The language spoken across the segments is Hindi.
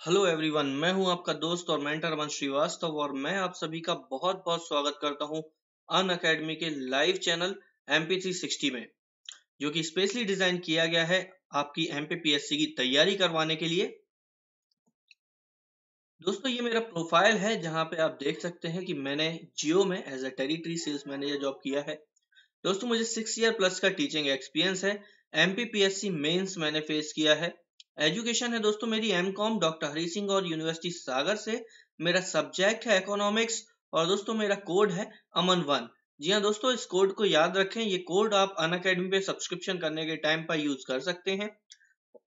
हेलो एवरीवन, मैं हूं आपका दोस्त और मेंटर अमन श्रीवास्तव और मैं आप सभी का बहुत बहुत स्वागत करता हूं अन अकेडमी के लाइव चैनल MP360 में, जो कि स्पेशली डिजाइन किया गया है आपकी MPPSC की तैयारी करवाने के लिए। दोस्तों, ये मेरा प्रोफाइल है जहां पे आप देख सकते हैं कि मैंने जियो में as a territory sales manager job किया है। दोस्तों, मुझे 6 ईयर प्लस का टीचिंग एक्सपीरियंस है। MPPSC मेंस मैंने फेस किया है। एजुकेशन है दोस्तों मेरी M.Com डॉक्टर हरी सिंह और यूनिवर्सिटी सागर से। मेरा सब्जेक्ट है इकोनॉमिक्स और दोस्तों मेरा कोड है अमन 1। जी हाँ दोस्तों, इस कोड को याद रखें। ये कोड आप अनअकैडमी पे सब्सक्रिप्शन करने के टाइम पर यूज कर सकते हैं।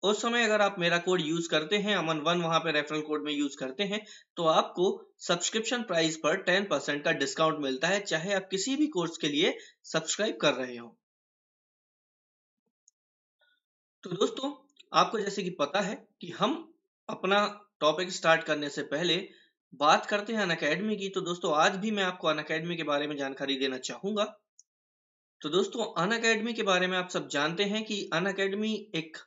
उस समय अगर आप मेरा कोड यूज करते हैं अमन 1, वहां पे रेफरल कोड में यूज करते हैं, तो आपको सब्सक्रिप्शन प्राइस पर 10% का डिस्काउंट मिलता है, चाहे आप किसी भी कोर्स के लिए सब्सक्राइब कर रहे हो। तो दोस्तों, आपको जैसे कि पता है कि हम अपना टॉपिक स्टार्ट करने से पहले बात करते हैं अनअकैडमी की। तो दोस्तों, आज भी मैं आपको अनअकैडमी के बारे में जानकारी देना चाहूंगा। तो दोस्तों, अनअकैडमी के बारे में आप सब जानते हैं कि अनअकैडमी एक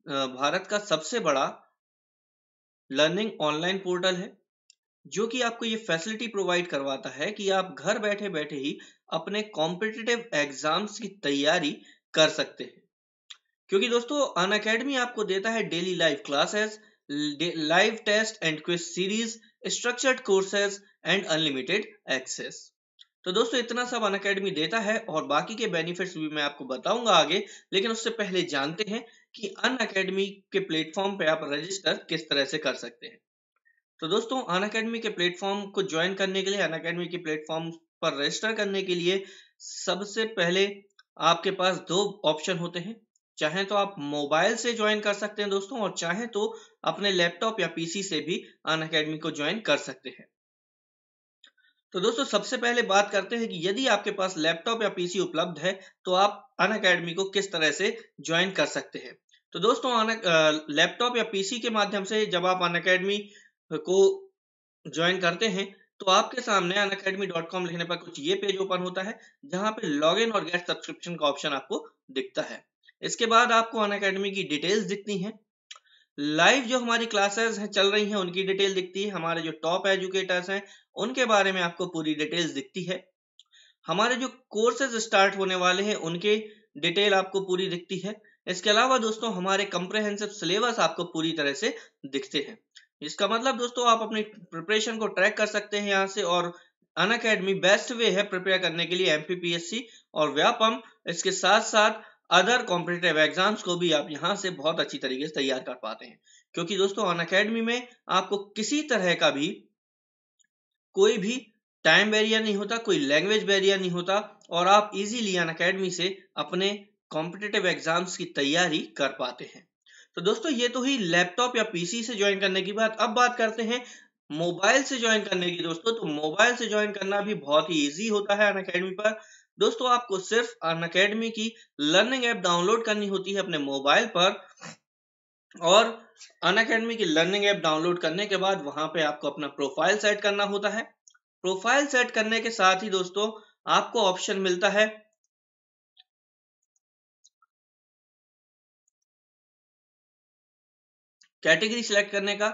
भारत का सबसे बड़ा लर्निंग ऑनलाइन पोर्टल है, जो कि आपको ये फैसिलिटी प्रोवाइड करवाता है कि आप घर बैठे बैठे ही अपने कॉम्पिटिटिव एग्जाम्स की तैयारी कर सकते हैं। क्योंकि दोस्तों, अनअकैडमी आपको देता है daily live classes, live test and quiz series, structured courses and unlimited access. तो दोस्तों, इतना सब अनअकैडमी देता है और बाकी के बेनिफिट्स भी मैं आपको बताऊंगा आगे। लेकिन उससे पहले जानते हैं कि अनअकैडमी के प्लेटफॉर्म पे आप रजिस्टर किस तरह से कर सकते हैं। तो दोस्तों, अनअकैडमी के प्लेटफॉर्म को ज्वाइन करने के लिए, अनअकैडमी के प्लेटफॉर्म पर रजिस्टर करने के लिए सबसे पहले आपके पास दो ऑप्शन होते हैं। चाहे तो आप मोबाइल से ज्वाइन कर सकते हैं दोस्तों, और चाहे तो अपने लैपटॉप या पीसी से भी अनअकैडमी को ज्वाइन कर सकते हैं। तो दोस्तों, सबसे पहले बात करते हैं कि यदि आपके पास लैपटॉप या पीसी उपलब्ध है तो आप अनअकैडमी को किस तरह से ज्वाइन कर सकते हैं। तो दोस्तों, लैपटॉप या पीसी के माध्यम से जब आप अनअकैडमी को ज्वाइन करते हैं तो आपके सामने unacademy.com लिखने पर कुछ ये पेज ओपन होता है, जहां पे लॉग इन और गेट सब्सक्रिप्शन का ऑप्शन आपको दिखता है। इसके बाद आपको अनअकैडमी की डिटेल्स दिखती हैं। लाइव जो हमारी क्लासेस हैं चल रही हैं उनकी डिटेल दिखती है। हमारे जो टॉप एजुकेटर्स हैं उनके बारे में आपको पूरी डिटेल्स दिखती है। हमारे जो कोर्सेज स्टार्ट होने वाले हैं उनके डिटेल आपको पूरी दिखती है। इसके अलावा दोस्तों, हमारे कंप्रहेंसिव सिलेबस आपको पूरी तरह से दिखते हैं। इसका मतलब दोस्तों, आप अपनी प्रिपरेशन को ट्रैक कर सकते हैं यहाँ से। और अनअकैडमी बेस्ट वे है प्रिपेयर करने के लिए एमपीपीएससी और व्यापम। इसके साथ साथ अदर कॉम्पिटिटिव एग्जाम्स को भी आप यहाँ से बहुत अच्छी तरीके से तैयार कर पाते हैं। क्योंकि दोस्तों, अनअकैडमी में आपको किसी तरह का भी कोई भी टाइम बैरियर नहीं होता, कोई लैंग्वेज बैरियर नहीं होता, और आप इजीली अनअकैडमी से अपने कॉम्पिटिटिव एग्जाम्स की तैयारी कर पाते हैं। तो दोस्तों, ये तो ही लैपटॉप या पीसी से ज्वाइन करने की बात। अब बात करते हैं मोबाइल से ज्वाइन करने की दोस्तों। तो मोबाइल से ज्वाइन करना भी बहुत ही इजी होता है अनअकैडमी पर। दोस्तों, आपको सिर्फ अनअकैडमी की लर्निंग ऐप डाउनलोड करनी होती है अपने मोबाइल पर, और अनअकैडमी की लर्निंग ऐप डाउनलोड करने के बाद वहां पे आपको अपना प्रोफाइल सेट करना होता है। प्रोफाइल सेट करने के साथ ही दोस्तों, आपको ऑप्शन मिलता है कैटेगरी सिलेक्ट करने का।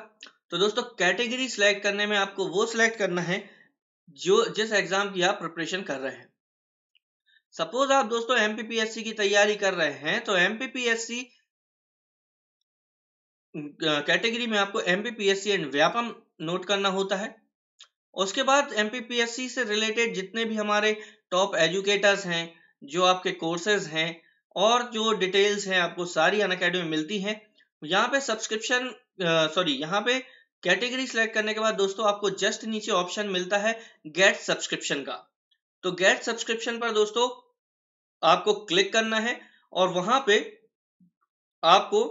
तो दोस्तों, कैटेगरी सिलेक्ट करने में आपको वो सिलेक्ट करना है जो जिस एग्जाम की आप प्रिपरेशन कर रहे हैं। सपोज आप दोस्तों एमपीपीएससी की तैयारी कर रहे हैं, तो एमपीपीएससी कैटेगरी में आपको एमपीपीएससी एंड व्यापम नोट करना होता है। उसके बाद एमपीपीएससी से रिलेटेड जितने भी हमारे टॉप एजुकेटर्स हैं, जो आपके कोर्सेज हैं और जो डिटेल्स हैं, आपको सारी अनअकैडमी में मिलती हैं। यहाँ पे सब्सक्रिप्शन यहाँ पे कैटेगरी सिलेक्ट करने के बाद दोस्तों, आपको जस्ट नीचे ऑप्शन मिलता है गेट सब्सक्रिप्शन का। तो गेट सब्सक्रिप्शन पर दोस्तों आपको क्लिक करना है और वहां पे आपको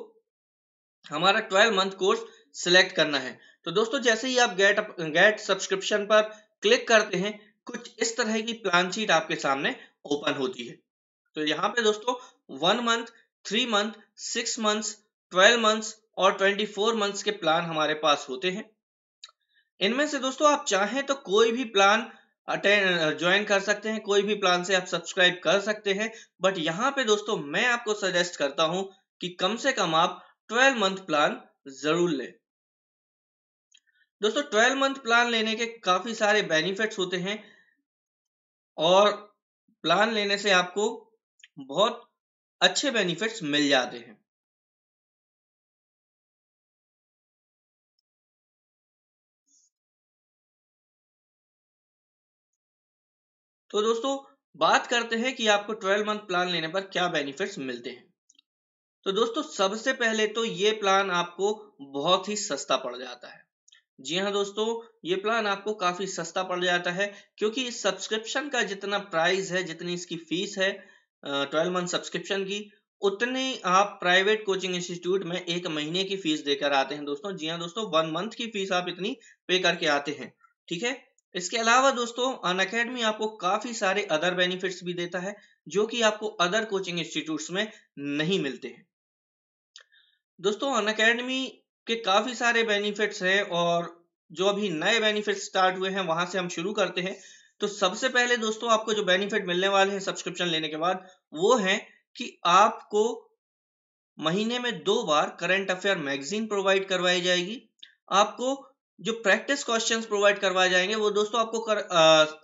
हमारा 12 मंथ कोर्स सिलेक्ट करना है। तो दोस्तों, जैसे ही आप गेट सब्सक्रिप्शन पर क्लिक करते हैं, कुछ इस तरह की प्लान शीट आपके सामने ओपन होती है। तो यहाँ पे दोस्तों 1 मंथ, 3 मंथ, 6 मंथ्स, 12 मंथ्स और 24 मंथ्स के प्लान हमारे पास होते हैं। इनमें से दोस्तों आप चाहें तो कोई भी प्लान ज्वाइन कर सकते हैं, कोई भी प्लान से आप सब्सक्राइब कर सकते हैं। बट यहाँ पे दोस्तों मैं आपको सजेस्ट करता हूं कि कम से कम आप 12 मंथ प्लान जरूर लें। दोस्तों 12 मंथ प्लान लेने के काफी सारे बेनिफिट्स होते हैं और प्लान लेने से आपको बहुत अच्छे बेनिफिट्स मिल जाते हैं। तो दोस्तों बात करते हैं कि आपको 12 मंथ प्लान लेने पर क्या बेनिफिट्स मिलते हैं। तो दोस्तों सबसे पहले तो ये प्लान आपको बहुत ही सस्ता पड़ जाता है। जी हाँ दोस्तों, ये प्लान आपको काफी सस्ता पड़ जाता है क्योंकि इस सब्सक्रिप्शन का जितना प्राइस है, जितनी इसकी फीस है 12 मंथ सब्सक्रिप्शन की, उतनी आप प्राइवेट कोचिंग इंस्टीट्यूट में एक महीने की फीस देकर आते हैं दोस्तों। जी हाँ दोस्तों, 1 मंथ की फीस आप इतनी पे करके आते हैं। ठीक है। इसके अलावा दोस्तों अनअकैडमी आपको काफी सारे अदर बेनिफिट्स भी देता है जो कि आपको अदर कोचिंग इंस्टीट्यूट्स में नहीं मिलते हैं। दोस्तों अनअकैडमी के काफी सारे बेनिफिट्स हैं और जो अभी नए बेनिफिट्स स्टार्ट हुए हैं वहां से हम शुरू करते हैं। तो सबसे पहले दोस्तों आपको जो बेनिफिट मिलने वाले हैं सब्सक्रिप्शन लेने के बाद वो है कि आपको महीने में 2 बार करंट अफेयर मैगजीन प्रोवाइड करवाई जाएगी। आपको जो प्रैक्टिस क्वेश्चंस प्रोवाइड करवाए जाएंगे वो दोस्तों आपको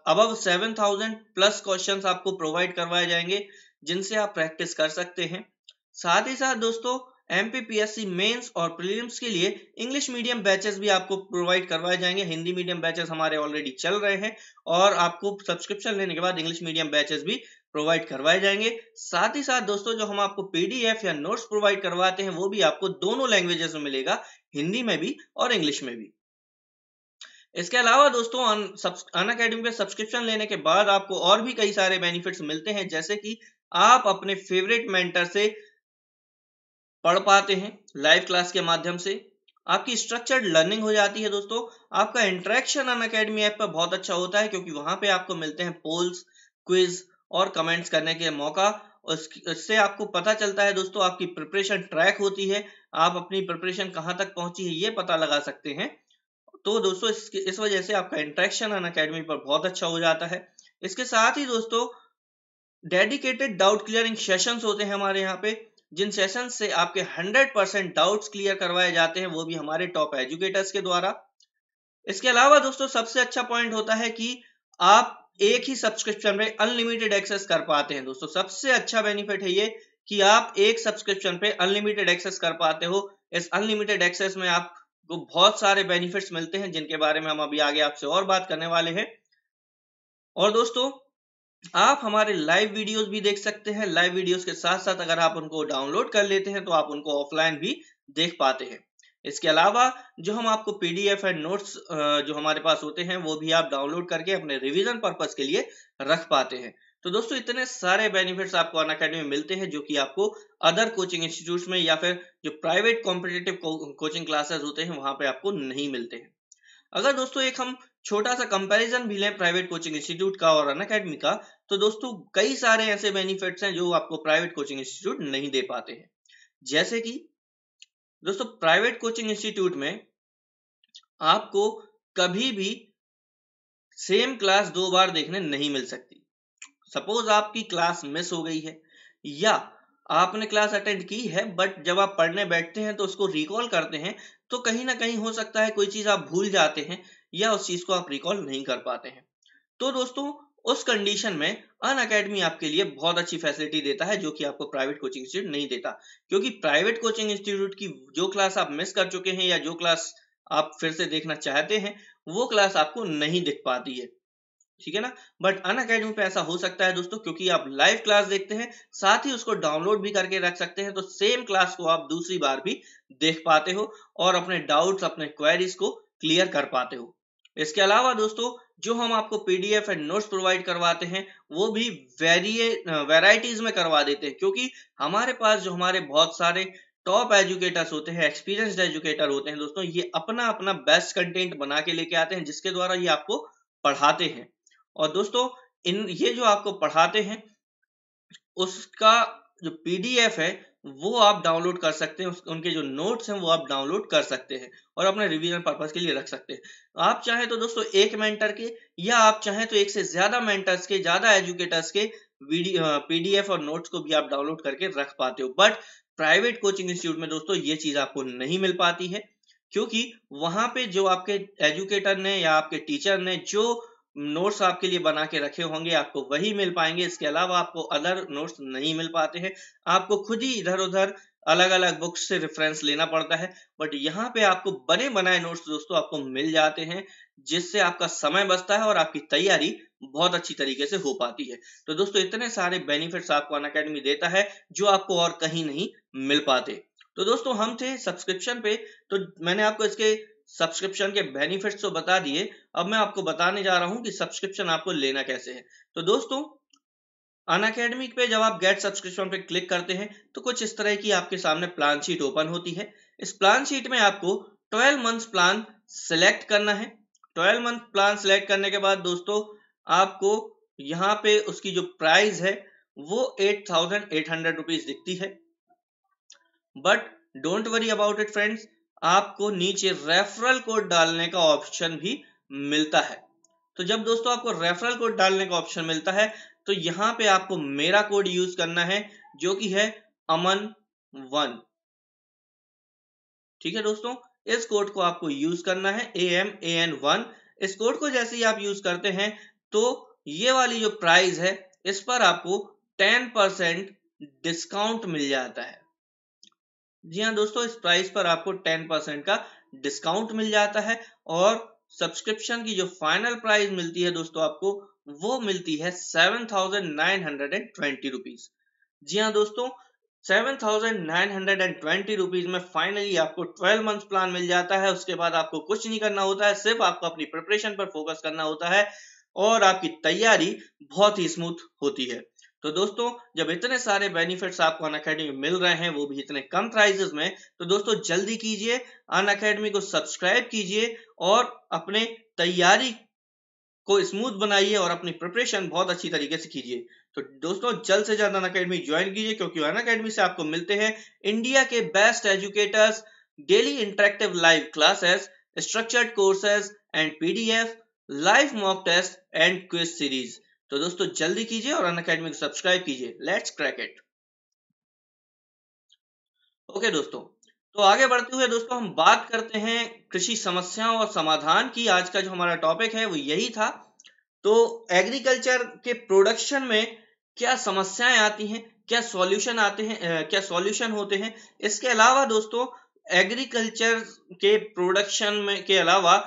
अबव 7000 प्लस क्वेश्चंस आपको प्रोवाइड करवाए जाएंगे जिनसे आप प्रैक्टिस कर सकते हैं। साथ ही साथ दोस्तों एमपीपीएससी मेंस और प्रीलिम्स के लिए इंग्लिश मीडियम बैचेस भी आपको प्रोवाइड करवाए जाएंगे। हिंदी मीडियम बैचेस हमारे ऑलरेडी चल रहे हैं और आपको सब्सक्रिप्शन लेने के बाद इंग्लिश मीडियम बैचेस भी प्रोवाइड करवाए जाएंगे। साथ ही साथ दोस्तों जो हम आपको पीडीएफ या नोट्स प्रोवाइड करवाते हैं वो भी आपको दोनों लैंग्वेजेस में मिलेगा, हिंदी में भी और इंग्लिश में भी। इसके अलावा दोस्तों अनअकैडमी पे सब्सक्रिप्शन लेने के बाद आपको और भी कई सारे बेनिफिट्स मिलते हैं, जैसे कि आप अपने फेवरेट मेंटर से पढ़ पाते हैं लाइव क्लास के माध्यम से। आपकी स्ट्रक्चर्ड लर्निंग हो जाती है दोस्तों। आपका इंटरेक्शन अनअकैडमी ऐप पर बहुत अच्छा होता है क्योंकि वहां पे आपको मिलते हैं पोल्स, क्विज और कमेंट्स करने के मौका। इससे आपको पता चलता है दोस्तों आपकी प्रिपरेशन ट्रैक होती है, आप अपनी प्रिपरेशन कहाँ तक पहुंची है ये पता लगा सकते हैं। तो दोस्तों इस वजह से आपका इंटरेक्शन अनअकैडमी पर बहुत अच्छा हो जाता है। इसके साथ ही दोस्तों डेडिकेटेड डाउट क्लियरिंग सेशंस होते हैं हमारे यहाँ पे, जिन सेशन से आपके 100% डाउट्स क्लियर करवाए जाते हैं, वो भी हमारे टॉप एजुकेटर्स के द्वारा। इसके अलावा दोस्तों सबसे अच्छा पॉइंट होता है कि आप एक ही सब्सक्रिप्शन में अनलिमिटेड एक्सेस कर पाते हैं। दोस्तों सबसे अच्छा बेनिफिट है ये कि आप एक सब्सक्रिप्शन पे अनलिमिटेड एक्सेस कर पाते हो। इस अनलिमिटेड एक्सेस में आपको बहुत सारे बेनिफिट्स मिलते हैं जिनके बारे में हम अभी आगे आपसे और बात करने वाले हैं। और दोस्तों आप हमारे लाइव वीडियोस भी देख सकते हैं। लाइव वीडियोस के साथ साथ अगर आप उनको डाउनलोड कर लेते हैं तो आप उनको ऑफलाइन भी देख पाते हैं। इसके अलावा जो हम आपको पीडीएफ एंड नोट्स जो हमारे पास होते हैं वो भी आप डाउनलोड करके अपने रिवीजन पर्पस के लिए रख पाते हैं। तो दोस्तों इतने सारे बेनिफिट्स आपको अनअकैडमी में मिलते हैं जो कि आपको अदर कोचिंग इंस्टीट्यूट्स में या फिर जो प्राइवेट कॉम्पिटिटिव कोचिंग क्लासेस होते हैं वहां पे आपको नहीं मिलते हैं। अगर दोस्तों एक हम छोटा सा कंपैरिजन भी लें प्राइवेट कोचिंग इंस्टीट्यूट का और अनअकैडमी का, तो दोस्तों कई सारे ऐसे बेनिफिट्स हैं जो आपको प्राइवेट कोचिंग इंस्टीट्यूट नहीं दे पाते हैं। जैसे कि दोस्तों प्राइवेट कोचिंग इंस्टीट्यूट में आपको कभी भी सेम क्लास 2 बार देखने नहीं मिल सकती। सपोज आपकी क्लास मिस हो गई है या आपने क्लास अटेंड की है बट जब आप पढ़ने बैठते हैं तो उसको रिकॉल करते हैं तो कहीं ना कहीं हो सकता है कोई चीज आप भूल जाते हैं या उस चीज को आप रिकॉल नहीं कर पाते हैं। तो दोस्तों उस कंडीशन में अनअकैडमी आपके लिए बहुत अच्छी फैसिलिटी देता है जो कि आपको प्राइवेट कोचिंग इंस्टीट्यूट नहीं देता। क्योंकि प्राइवेट कोचिंग इंस्टीट्यूट की जो क्लास आप मिस कर चुके हैं या जो क्लास आप फिर से देखना चाहते हैं वो क्लास आपको नहीं दिख पाती है। ठीक है ना। बट अनअकैडमी पे ऐसा हो सकता है दोस्तों क्योंकि आप लाइव क्लास देखते हैं, साथ ही उसको डाउनलोड भी करके रख सकते हैं, तो सेम क्लास को आप दूसरी बार भी देख पाते हो और अपने डाउट्स, अपने क्वेरीज को क्लियर कर पाते हो। इसके अलावा दोस्तों जो हम आपको पीडीएफ एंड नोट्स प्रोवाइड करवाते हैं वो भी वेराइटीज में करवा देते हैं क्योंकि हमारे पास जो हमारे बहुत सारे टॉप एजुकेटर्स होते हैं, एक्सपीरियंस्ड एजुकेटर होते हैं दोस्तों, ये अपना अपना बेस्ट कंटेंट बना के लेके आते हैं जिसके द्वारा ये आपको पढ़ाते हैं। और दोस्तों इन ये जो आपको पढ़ाते हैं उसका जो पीडीएफ है वो आप डाउनलोड कर सकते हैं, उनके जो नोट्स हैं वो आप डाउनलोड कर सकते हैं और अपने रिवीजन पर्पस के लिए रख सकते हैं। आप चाहे तो दोस्तों एक मेंटर के या आप चाहे तो एक से ज्यादा मेंटर्स के, ज्यादा एजुकेटर्स के वीडियो पीडीएफ और नोट्स को भी आप डाउनलोड करके रख पाते हो। बट प्राइवेट कोचिंग इंस्टीट्यूट में दोस्तों ये चीज आपको नहीं मिल पाती है। क्योंकि वहां पे जो आपके एजुकेटर ने या आपके टीचर ने जो नोट्स आपके लिए बना के रखे होंगे आपको वही मिल पाएंगे। इसके अलावा आपको अदर नोट्स नहीं मिल पाते हैं, आपको खुद ही इधर उधर अलग अलग बुक्स से रेफरेंस लेना पड़ता है। बट यहाँ पे आपको बने बनाए नोट्स दोस्तों आपको मिल जाते हैं, जिससे आपका समय बचता है और आपकी तैयारी बहुत अच्छी तरीके से हो पाती है। तो दोस्तों इतने सारे बेनिफिट्स आपको अनअकैडमी देता है जो आपको और कहीं नहीं मिल पाते। तो दोस्तों हम थे सब्सक्रिप्शन पे, तो मैंने आपको इसके सब्सक्रिप्शन के बेनिफिट्स तो बता दिए। अब मैं आपको बताने जा रहा हूं कि सब्सक्रिप्शन आपको लेना कैसे है। तो दोस्तों अनअकैडमी पे जब आप गेट सब्सक्रिप्शन पे क्लिक करते हैं तो कुछ इस तरह की आपके सामने प्लान शीट ओपन होती है। इस प्लान शीट में आपको 12 मंथ्स प्लान सिलेक्ट करना है। 12 मंथ प्लान सिलेक्ट करने के बाद दोस्तों आपको यहाँ पे उसकी जो प्राइस है वो 8,800 रुपीज दिखती है। But don't worry about it friends, आपको नीचे रेफरल कोड डालने का ऑप्शन भी मिलता है। तो जब दोस्तों आपको रेफरल कोड डालने का ऑप्शन मिलता है तो यहाँ पे आपको मेरा कोड यूज करना है जो कि है aman1। ठीक है दोस्तों, इस कोड को आपको यूज करना है AMAN1। इस कोड को जैसे ही आप यूज करते हैं तो ये वाली जो प्राइस है इस पर आपको 10% डिस्काउंट मिल जाता है। जी हाँ दोस्तों, इस प्राइस पर आपको 10% का डिस्काउंट मिल जाता है और सब्सक्रिप्शन की जो फाइनल प्राइस मिलती है दोस्तों आपको वो मिलती है 7,920 रुपीज। जी हाँ दोस्तों, 7,920 रुपीज में फाइनली आपको 12 मंथ प्लान मिल जाता है। उसके बाद आपको कुछ नहीं करना होता है, सिर्फ आपको अपनी प्रिपरेशन पर फोकस करना होता है और आपकी तैयारी बहुत ही स्मूथ होती है। तो दोस्तों जब इतने सारे बेनिफिट्स आपको अनअकैडमी में मिल रहे हैं वो भी इतने कम प्राइजेस में, तो दोस्तों जल्दी कीजिए, अनअकैडमी को सब्सक्राइब कीजिए और अपने तैयारी को स्मूथ बनाइए और अपनी प्रिपरेशन बहुत अच्छी तरीके से कीजिए। तो दोस्तों जल्द से जल्द अनअकैडमी ज्वाइन कीजिए, क्योंकि अनअकैडमी से आपको मिलते हैं इंडिया के best educators, daily interactive live classes, structured courses and PDF, live mock test and quiz series. तो दोस्तों जल्दी कीजिए और अनअकैडमी को सब्सक्राइब कीजिए। Let's crack it. ओके दोस्तों, तो आगे बढ़ते हुए दोस्तों हम बात करते हैं कृषि समस्याओं और समाधान की। आज का जो हमारा टॉपिक है वो यही था। तो एग्रीकल्चर के प्रोडक्शन में क्या समस्याएं आती हैं, क्या सॉल्यूशन आते हैं, क्या सॉल्यूशन होते हैं। इसके अलावा दोस्तों एग्रीकल्चर के प्रोडक्शन में के अलावा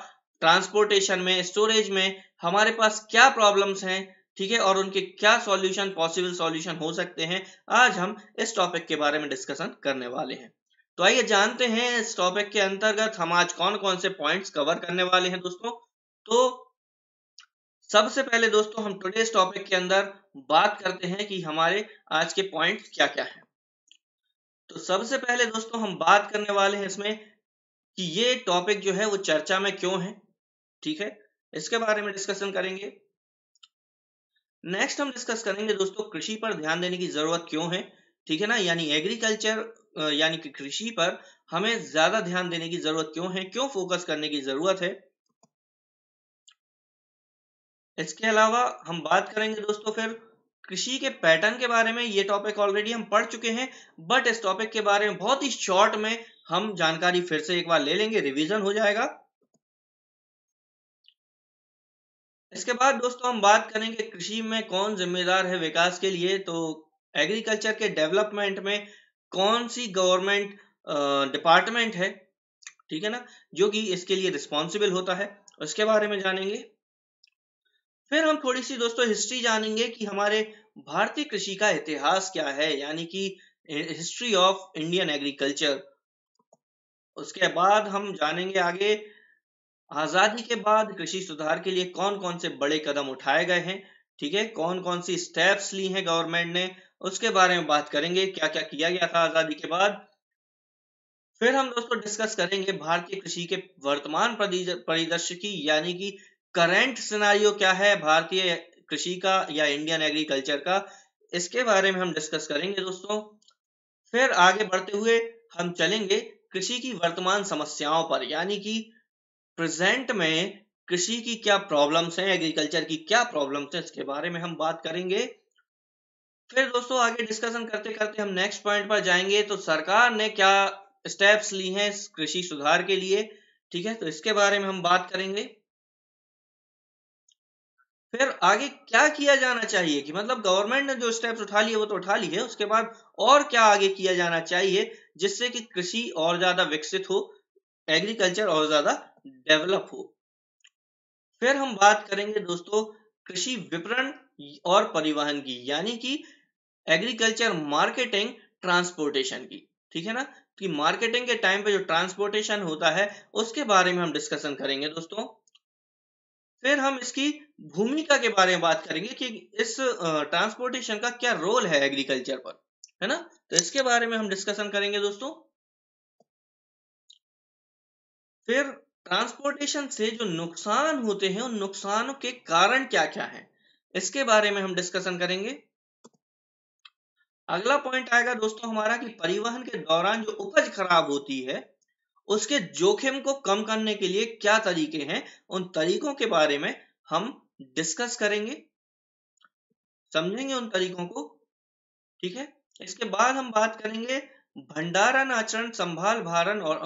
ट्रांसपोर्टेशन में, स्टोरेज में हमारे पास क्या प्रॉब्लम्स हैं, ठीक है, और उनके क्या सॉल्यूशन, पॉसिबल सॉल्यूशन हो सकते हैं, आज हम इस टॉपिक के बारे में डिस्कशन करने वाले हैं। तो आइए जानते हैं इस टॉपिक के अंतर्गत हम आज कौन कौन से पॉइंट्स कवर करने वाले हैं दोस्तों। तो सबसे पहले दोस्तों हम टुडेस टॉपिक के अंदर बात करते हैं कि हमारे आज के पॉइंट्स क्या क्या हैं। तो सबसे पहले दोस्तों हम बात करने वाले हैं इसमें कि ये टॉपिक जो है वो चर्चा में क्यों है, ठीक है, इसके बारे में डिस्कशन करेंगे। नेक्स्ट हम डिस्कस करेंगे दोस्तों कृषि पर ध्यान देने की जरूरत क्यों है, ठीक है ना, यानी एग्रीकल्चर यानी कि कृषि पर हमें ज्यादा ध्यान देने की जरूरत क्यों है, क्यों फोकस करने की जरूरत है। इसके अलावा हम बात करेंगे दोस्तों फिर कृषि के पैटर्न के बारे में। ये टॉपिक ऑलरेडी हम पढ़ चुके हैं, बट इस टॉपिक के बारे में बहुत ही शॉर्ट में हम जानकारी फिर से एक बार ले लेंगे, रिवीजन हो जाएगा। इसके बाद दोस्तों हम बात करेंगे कृषि में कौन जिम्मेदार है विकास के लिए। तो एग्रीकल्चर के डेवलपमेंट में कौन सी गवर्नमेंट डिपार्टमेंट है, ठीक है ना, जो कि इसके लिए रिस्पॉन्सिबल होता है, उसके बारे में जानेंगे। फिर हम थोड़ी सी दोस्तों हिस्ट्री जानेंगे कि हमारे भारतीय कृषि का इतिहास क्या है, यानी कि हिस्ट्री ऑफ इंडियन एग्रीकल्चर। उसके बाद हम जानेंगे आगे आजादी के बाद कृषि सुधार के लिए कौन कौन से बड़े कदम उठाए गए हैं, ठीक है, कौन कौन सी स्टेप्स ली हैं गवर्नमेंट ने, उसके बारे में बात करेंगे, क्या क्या किया गया था आजादी के बाद। फिर हम दोस्तों डिस्कस करेंगे भारतीय कृषि के वर्तमान परिदृश्य की, यानी कि करंट सिनारियो क्या है भारतीय कृषि का या इंडियन एग्रीकल्चर का, इसके बारे में हम डिस्कस करेंगे दोस्तों। फिर आगे बढ़ते हुए हम चलेंगे कृषि की वर्तमान समस्याओं पर, यानी कि प्रेजेंट में कृषि की क्या प्रॉब्लम्स हैं, एग्रीकल्चर की क्या प्रॉब्लम्स हैं, इसके बारे में हम बात करेंगे। फिर दोस्तों आगे डिस्कशन करते करते हम नेक्स्ट पॉइंट पर जाएंगे। तो सरकार ने क्या स्टेप्स ली हैं कृषि सुधार के लिए, ठीक है, तो इसके बारे में हम बात करेंगे। फिर आगे क्या किया जाना चाहिए, कि मतलब गवर्नमेंट ने जो स्टेप्स उठा लिए वो तो उठा लिए, उसके बाद और क्या आगे किया जाना चाहिए जिससे कि कृषि और ज्यादा विकसित हो, एग्रीकल्चर और ज्यादा डेवलप हो। फिर हम बात करेंगे दोस्तों कृषि विपणन और परिवहन की, यानी कि एग्रीकल्चर मार्केटिंग ट्रांसपोर्टेशन की, ठीक है ना, कि मार्केटिंग के टाइम पे जो ट्रांसपोर्टेशन होता है उसके बारे में हम डिस्कशन करेंगे दोस्तों। फिर हम इसकी भूमिका के बारे में बात करेंगे कि इस ट्रांसपोर्टेशन का क्या रोल है एग्रीकल्चर पर, है ना, तो इसके बारे में हम डिस्कशन करेंगे दोस्तों। फिर ट्रांसपोर्टेशन से जो नुकसान होते हैं उन नुकसानों के कारण क्या क्या हैं, इसके बारे में हम डिस्कशन करेंगे। अगला पॉइंट आएगा दोस्तों हमारा कि परिवहन के दौरान जो उपज खराब होती है उसके जोखिम को कम करने के लिए क्या तरीके हैं, उन तरीकों के बारे में हम डिस्कस करेंगे, समझेंगे उन तरीकों को, ठीक है। इसके बाद हम बात करेंगे भंडारण आचरण संभाल भारण और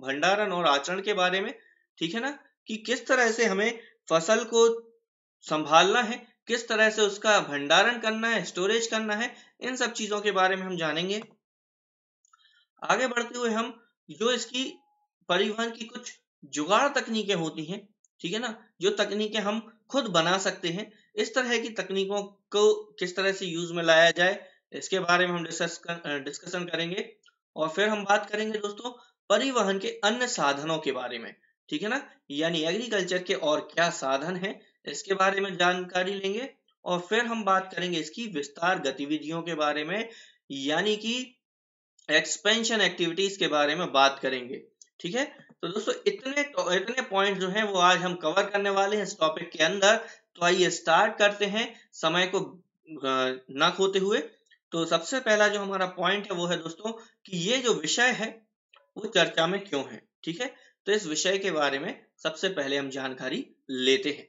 भंडारण और आचरण के बारे में, ठीक है ना, कि किस तरह से हमें फसल को संभालना है, किस तरह से उसका भंडारण करना है, स्टोरेज करना है, इन सब चीजों के बारे में हम जानेंगे। आगे बढ़ते हुए हम जो इसकी परिवहन की कुछ जुगाड़ तकनीकें होती हैं, ठीक है ना, जो तकनीकें हम खुद बना सकते हैं, इस तरह की तकनीकों को किस तरह से यूज में लाया जाए, इसके बारे में हम डिस्कशन करेंगे। और फिर हम बात करेंगे दोस्तों परिवहन के अन्य साधनों के बारे में, ठीक है ना, यानी एग्रीकल्चर के और क्या साधन हैं इसके बारे में जानकारी लेंगे। और फिर हम बात करेंगे इसकी विस्तार गतिविधियों के बारे में, यानी कि एक्सपेंशन एक्टिविटीज के बारे में बात करेंगे, ठीक है। तो दोस्तों इतने पॉइंट जो हैं वो आज हम कवर करने वाले हैं इस टॉपिक के अंदर। तो आइए स्टार्ट करते हैं समय को ना खोते हुए। तो सबसे पहला जो हमारा पॉइंट है वो है दोस्तों कि ये जो विषय है वो चर्चा में क्यों है, ठीक है। तो इस विषय के बारे में सबसे पहले हम जानकारी लेते हैं।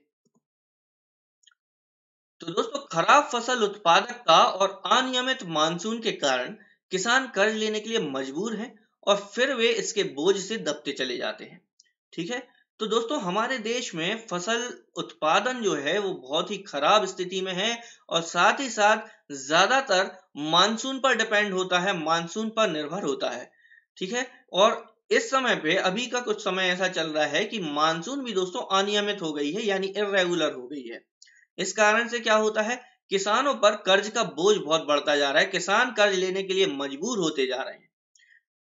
तो दोस्तों खराब फसल उत्पादकता और अनियमित मानसून के कारण किसान कर्ज लेने के लिए मजबूर हैं और फिर वे इसके बोझ से दबते चले जाते हैं, ठीक है। तो दोस्तों हमारे देश में फसल उत्पादन जो है वो बहुत ही खराब स्थिति में है और साथ ही साथ ज्यादातर मानसून पर डिपेंड होता है, मानसून पर निर्भर होता है, ठीक है। और इस समय पे अभी का कुछ समय ऐसा चल रहा है कि मानसून भी दोस्तों अनियमित हो गई है, यानी इर्रेगुलर हो गई है। इस कारण से क्या होता है, किसानों पर कर्ज का बोझ बहुत बढ़ता जा रहा है, किसान कर्ज लेने के लिए मजबूर होते जा रहे हैं।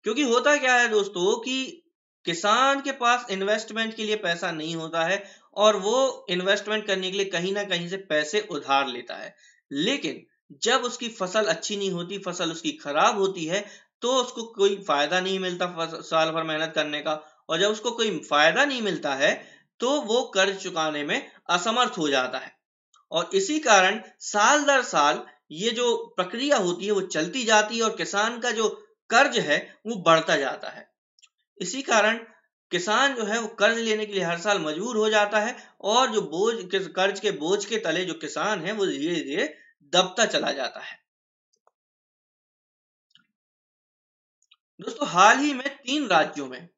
क्योंकि होता क्या है दोस्तों कि किसान के पास इन्वेस्टमेंट के लिए पैसा नहीं होता है और वो इन्वेस्टमेंट करने के लिए कहीं ना कहीं से पैसे उधार लेता है, लेकिन जब उसकी फसल अच्छी नहीं होती, फसल उसकी खराब होती है, तो उसको कोई फायदा नहीं मिलता साल भर मेहनत करने का, और जब उसको कोई फायदा नहीं मिलता है तो वो कर्ज चुकाने में असमर्थ हो जाता है। और इसी कारण साल दर साल ये जो प्रक्रिया होती है वो चलती जाती है और किसान का जो कर्ज है वो बढ़ता जाता है। इसी कारण किसान जो है वो कर्ज लेने के लिए हर साल मजबूर हो जाता है और जो बोझ कर्ज के बोझ के तले जो किसान है वो धीरे धीरे दबता चला जाता है। दोस्तों हाल ही में 3 राज्यों में,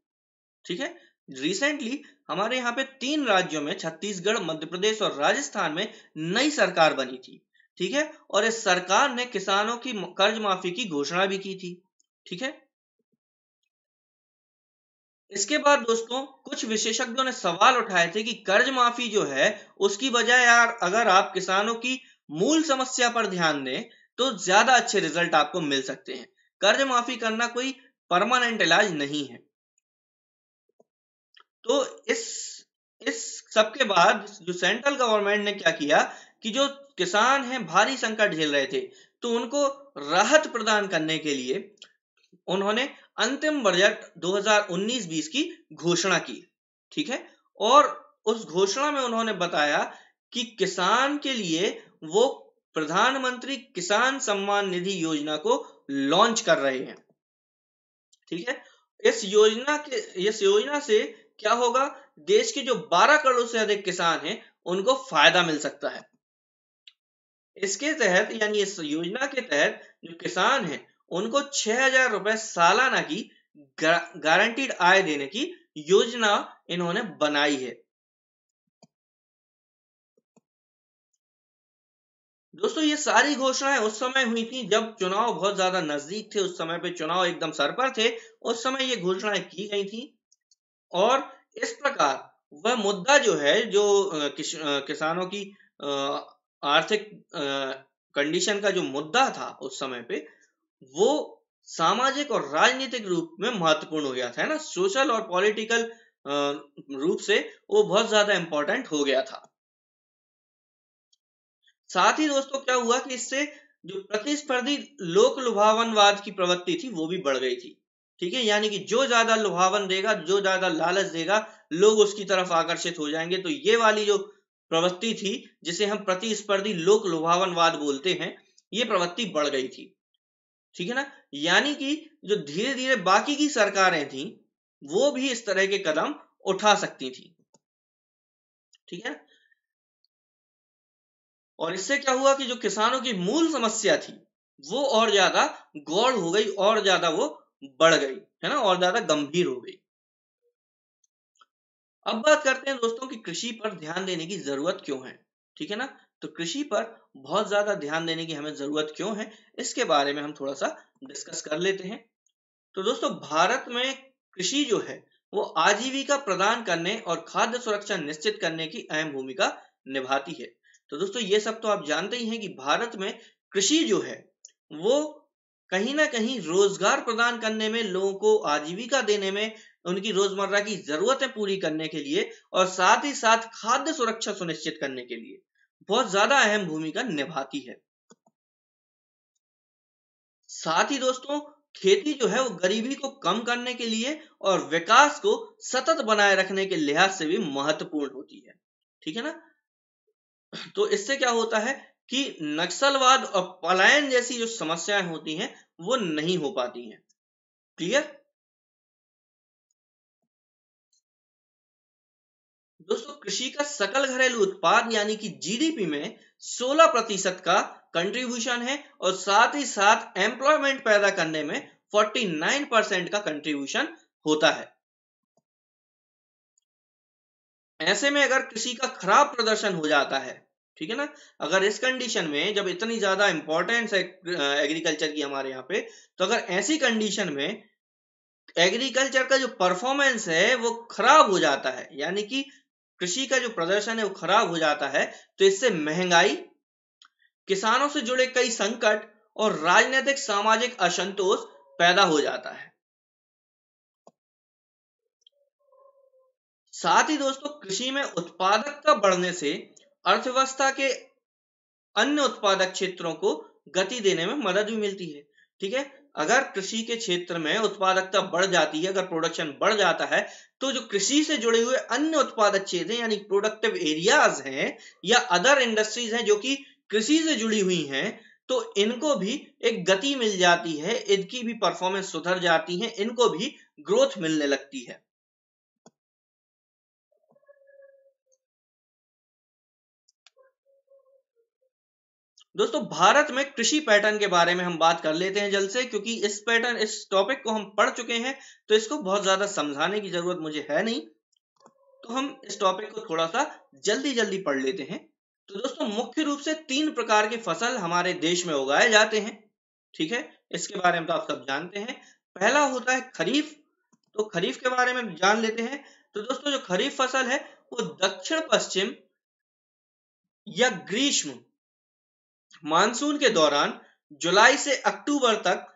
ठीक है, रिसेंटली हमारे यहाँ पे 3 राज्यों में छत्तीसगढ़, मध्य प्रदेश और राजस्थान में नई सरकार बनी थी, ठीक है। और इस सरकार ने किसानों की कर्ज माफी की घोषणा भी की थी, ठीक है। इसके बाद दोस्तों कुछ विशेषज्ञों ने सवाल उठाए थे कि कर्ज माफी जो है उसकी बजाय यार अगर आप किसानों की मूल समस्या पर ध्यान दें तो ज्यादा अच्छे रिजल्ट आपको मिल सकते हैं। कर्ज माफी करना कोई परमानेंट इलाज नहीं है। तो इस सब के बाद जो सेंट्रल गवर्नमेंट ने क्या किया कि जो किसान हैं भारी संकट झेल रहे थे तो उनको राहत प्रदान करने के लिए उन्होंने अंतिम बजट 2019-20 की घोषणा की, ठीक है। और उस घोषणा में उन्होंने बताया कि किसान के लिए वो प्रधानमंत्री किसान सम्मान निधि योजना को लॉन्च कर रहे हैं, ठीक है। इस योजना से क्या होगा, देश के जो 12 करोड़ से अधिक किसान हैं उनको फायदा मिल सकता है। इसके तहत यानी इस योजना के तहत जो किसान हैं उनको 6,000 रुपए सालाना की गारंटीड आय देने की योजना इन्होंने बनाई है। दोस्तों ये सारी घोषणाएं उस समय हुई थी जब चुनाव बहुत ज्यादा नजदीक थे, उस समय पे चुनाव एकदम सर पर थे, उस समय ये घोषणाएं की गई थी। और इस प्रकार वह मुद्दा जो है, जो किसानों की आर्थिक कंडीशन का जो मुद्दा था उस समय पे, वो सामाजिक और राजनीतिक रूप में महत्वपूर्ण हो गया था, है ना। सोशल और पॉलिटिकल रूप से वो बहुत ज्यादा इंपॉर्टेंट हो गया था। साथ ही दोस्तों क्या हुआ कि इससे जो प्रतिस्पर्धी लोक लुभावनवाद की प्रवृत्ति थी वो भी बढ़ गई थी। ठीक है, यानी कि जो ज्यादा लुभावन देगा, जो ज्यादा लालच देगा, लोग उसकी तरफ आकर्षित हो जाएंगे। तो ये वाली जो प्रवृत्ति थी, जिसे हम प्रतिस्पर्धी लोक लुभावनवाद बोलते हैं, ये प्रवृत्ति बढ़ गई थी। ठीक है ना, यानी कि जो धीरे धीरे बाकी की सरकारें थी वो भी इस तरह के कदम उठा सकती थी। ठीक है, और इससे क्या हुआ कि जो किसानों की मूल समस्या थी वो और ज्यादा गौड़ हो गई, और ज्यादा वो बढ़ गई, है ना, और ज्यादा गंभीर हो गई। अब बात करते हैं दोस्तों कि कृषि पर ध्यान देने की जरूरत क्यों है। ठीक है ना, तो कृषि पर बहुत ज्यादा ध्यान देने की हमें जरूरत क्यों है, इसके बारे में हम थोड़ा सा डिस्कस कर लेते हैं। तो दोस्तों भारत में कृषि जो है वो आजीविका प्रदान करने और खाद्य सुरक्षा निश्चित करने की अहम भूमिका निभाती है। तो दोस्तों ये सब तो आप जानते ही हैं कि भारत में कृषि जो है वो कहीं ना कहीं रोजगार प्रदान करने में, लोगों को आजीविका देने में, उनकी रोजमर्रा की जरूरतें पूरी करने के लिए, और साथ ही साथ खाद्य सुरक्षा सुनिश्चित करने के लिए बहुत ज्यादा अहम भूमिका निभाती है। साथ ही दोस्तों खेती जो है वो गरीबी को कम करने के लिए और विकास को सतत बनाए रखने के लिहाज से भी महत्वपूर्ण होती है। ठीक है ना, तो इससे क्या होता है कि नक्सलवाद और पलायन जैसी जो समस्याएं होती हैं वो नहीं हो पाती हैं। क्लियर। दोस्तों कृषि का सकल घरेलू उत्पाद यानी कि जीडीपी में 16% का कंट्रीब्यूशन है, और साथ ही साथ एम्प्लॉयमेंट पैदा करने में 49% का कंट्रीब्यूशन होता है। ऐसे में अगर कृषि का खराब प्रदर्शन हो जाता है, ठीक है ना, अगर इस कंडीशन में जब इतनी ज्यादा इंपॉर्टेंस है एग्रीकल्चर की हमारे यहाँ पे, तो अगर ऐसी कंडीशन में एग्रीकल्चर का जो परफॉर्मेंस है वो खराब हो जाता है, यानी कि कृषि का जो प्रदर्शन है वो खराब हो जाता है, तो इससे महंगाई, किसानों से जुड़े कई संकट और राजनीतिक सामाजिक असंतोष पैदा हो जाता है। साथ ही दोस्तों कृषि में उत्पादकता बढ़ने से अर्थव्यवस्था के अन्य उत्पादक क्षेत्रों को गति देने में मदद भी मिलती है। ठीक है, अगर कृषि के क्षेत्र में उत्पादकता बढ़ जाती है, अगर प्रोडक्शन बढ़ जाता है, तो जो कृषि से जुड़े हुए अन्य उत्पादक क्षेत्र हैं यानी प्रोडक्टिव एरियाज हैं या अदर इंडस्ट्रीज हैं जो कि कृषि से जुड़ी हुई हैं, तो इनको भी एक गति मिल जाती है, इनकी भी परफॉर्मेंस सुधर जाती है, इनको भी ग्रोथ मिलने लगती है। दोस्तों भारत में कृषि पैटर्न के बारे में हम बात कर लेते हैं जल्द से, क्योंकि इस टॉपिक को हम पढ़ चुके हैं तो इसको बहुत ज्यादा समझाने की जरूरत मुझे है नहीं। तो हम इस टॉपिक को थोड़ा सा जल्दी जल्दी पढ़ लेते हैं। तो दोस्तों मुख्य रूप से 3 प्रकार के फसल हमारे देश में उगाए जाते हैं। ठीक है, इसके बारे में तो आप सब जानते हैं। पहला होता है खरीफ। तो खरीफ के बारे में जान लेते हैं। तो दोस्तों जो खरीफ फसल है वो दक्षिण पश्चिम या ग्रीष्म मानसून के दौरान जुलाई से अक्टूबर तक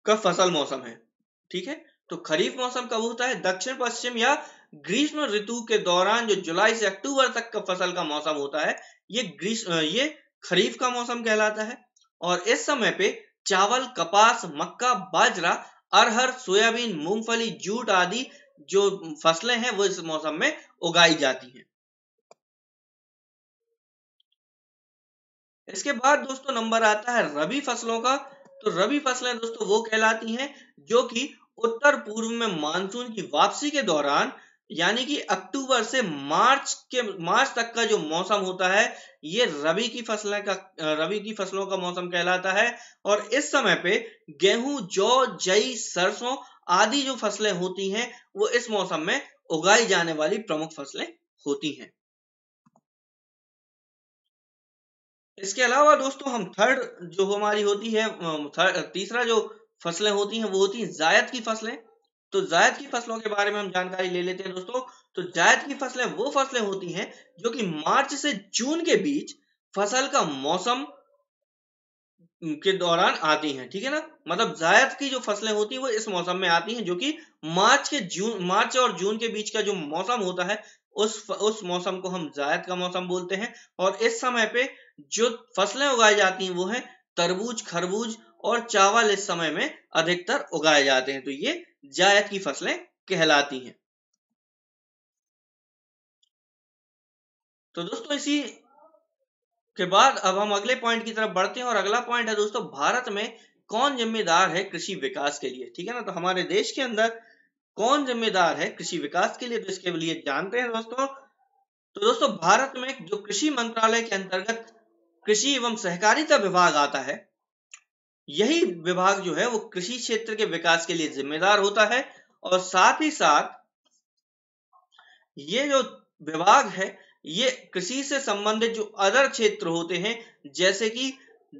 का फसल मौसम है। ठीक है, तो खरीफ मौसम कब होता है? दक्षिण पश्चिम या ग्रीष्म ऋतु के दौरान जो जुलाई से अक्टूबर तक का फसल का मौसम होता है, ये खरीफ का मौसम कहलाता है। और इस समय पे चावल, कपास, मक्का, बाजरा, अरहर, सोयाबीन, मूंगफली, जूट आदि जो फसलें हैं वो इस मौसम में उगाई जाती हैं। इसके बाद दोस्तों नंबर आता है रबी फसलों का। तो रबी फसलें दोस्तों वो कहलाती हैं जो कि उत्तर पूर्व में मानसून की वापसी के दौरान, यानी कि अक्टूबर से मार्च तक का जो मौसम होता है, ये रबी की फसलों का मौसम कहलाता है। और इस समय पे गेहूं, जौ, जई, सरसों आदि जो फसलें होती हैं वो इस मौसम में उगाई जाने वाली प्रमुख फसलें होती हैं। इसके अलावा दोस्तों हम थर्ड जो हमारी होती है तीसरा जो फसलें होती हैं वो होती हैं जायद की फसलें। तो जायद की फसलों के बारे में हम जानकारी ले लेते हैं दोस्तों। तो जायद की फसलें वो फसलें होती हैं जो कि मार्च से जून के बीच फसल का मौसम के दौरान आती हैं, ठीक है ना। मतलब जायद की जो फसलें होती हैं वो इस मौसम में आती हैं, जो कि मार्च और जून के बीच का जो मौसम होता है उस मौसम को हम जायद का मौसम बोलते हैं। और इस समय पे जो फसलें उगाई जाती हैं वो है तरबूज, खरबूज और चावल इस समय में अधिकतर उगाए जाते हैं। तो ये जायद की फसलें कहलाती हैं। तो दोस्तों इसी के बाद अब हम अगले पॉइंट की तरफ बढ़ते हैं और अगला पॉइंट है दोस्तों भारत में कौन जिम्मेदार है कृषि विकास के लिए, ठीक है ना। तो हमारे देश के अंदर कौन जिम्मेदार है कृषि विकास के लिए, तो इसके लिए जानते हैं दोस्तों। तो दोस्तों भारत में जो कृषि मंत्रालय के अंतर्गत कृषि एवं सहकारिता विभाग आता है, यही विभाग जो है वो कृषि क्षेत्र के विकास के लिए जिम्मेदार होता है। और साथ ही साथ ये जो विभाग है ये कृषि से संबंधित जो अदर क्षेत्र होते हैं, जैसे कि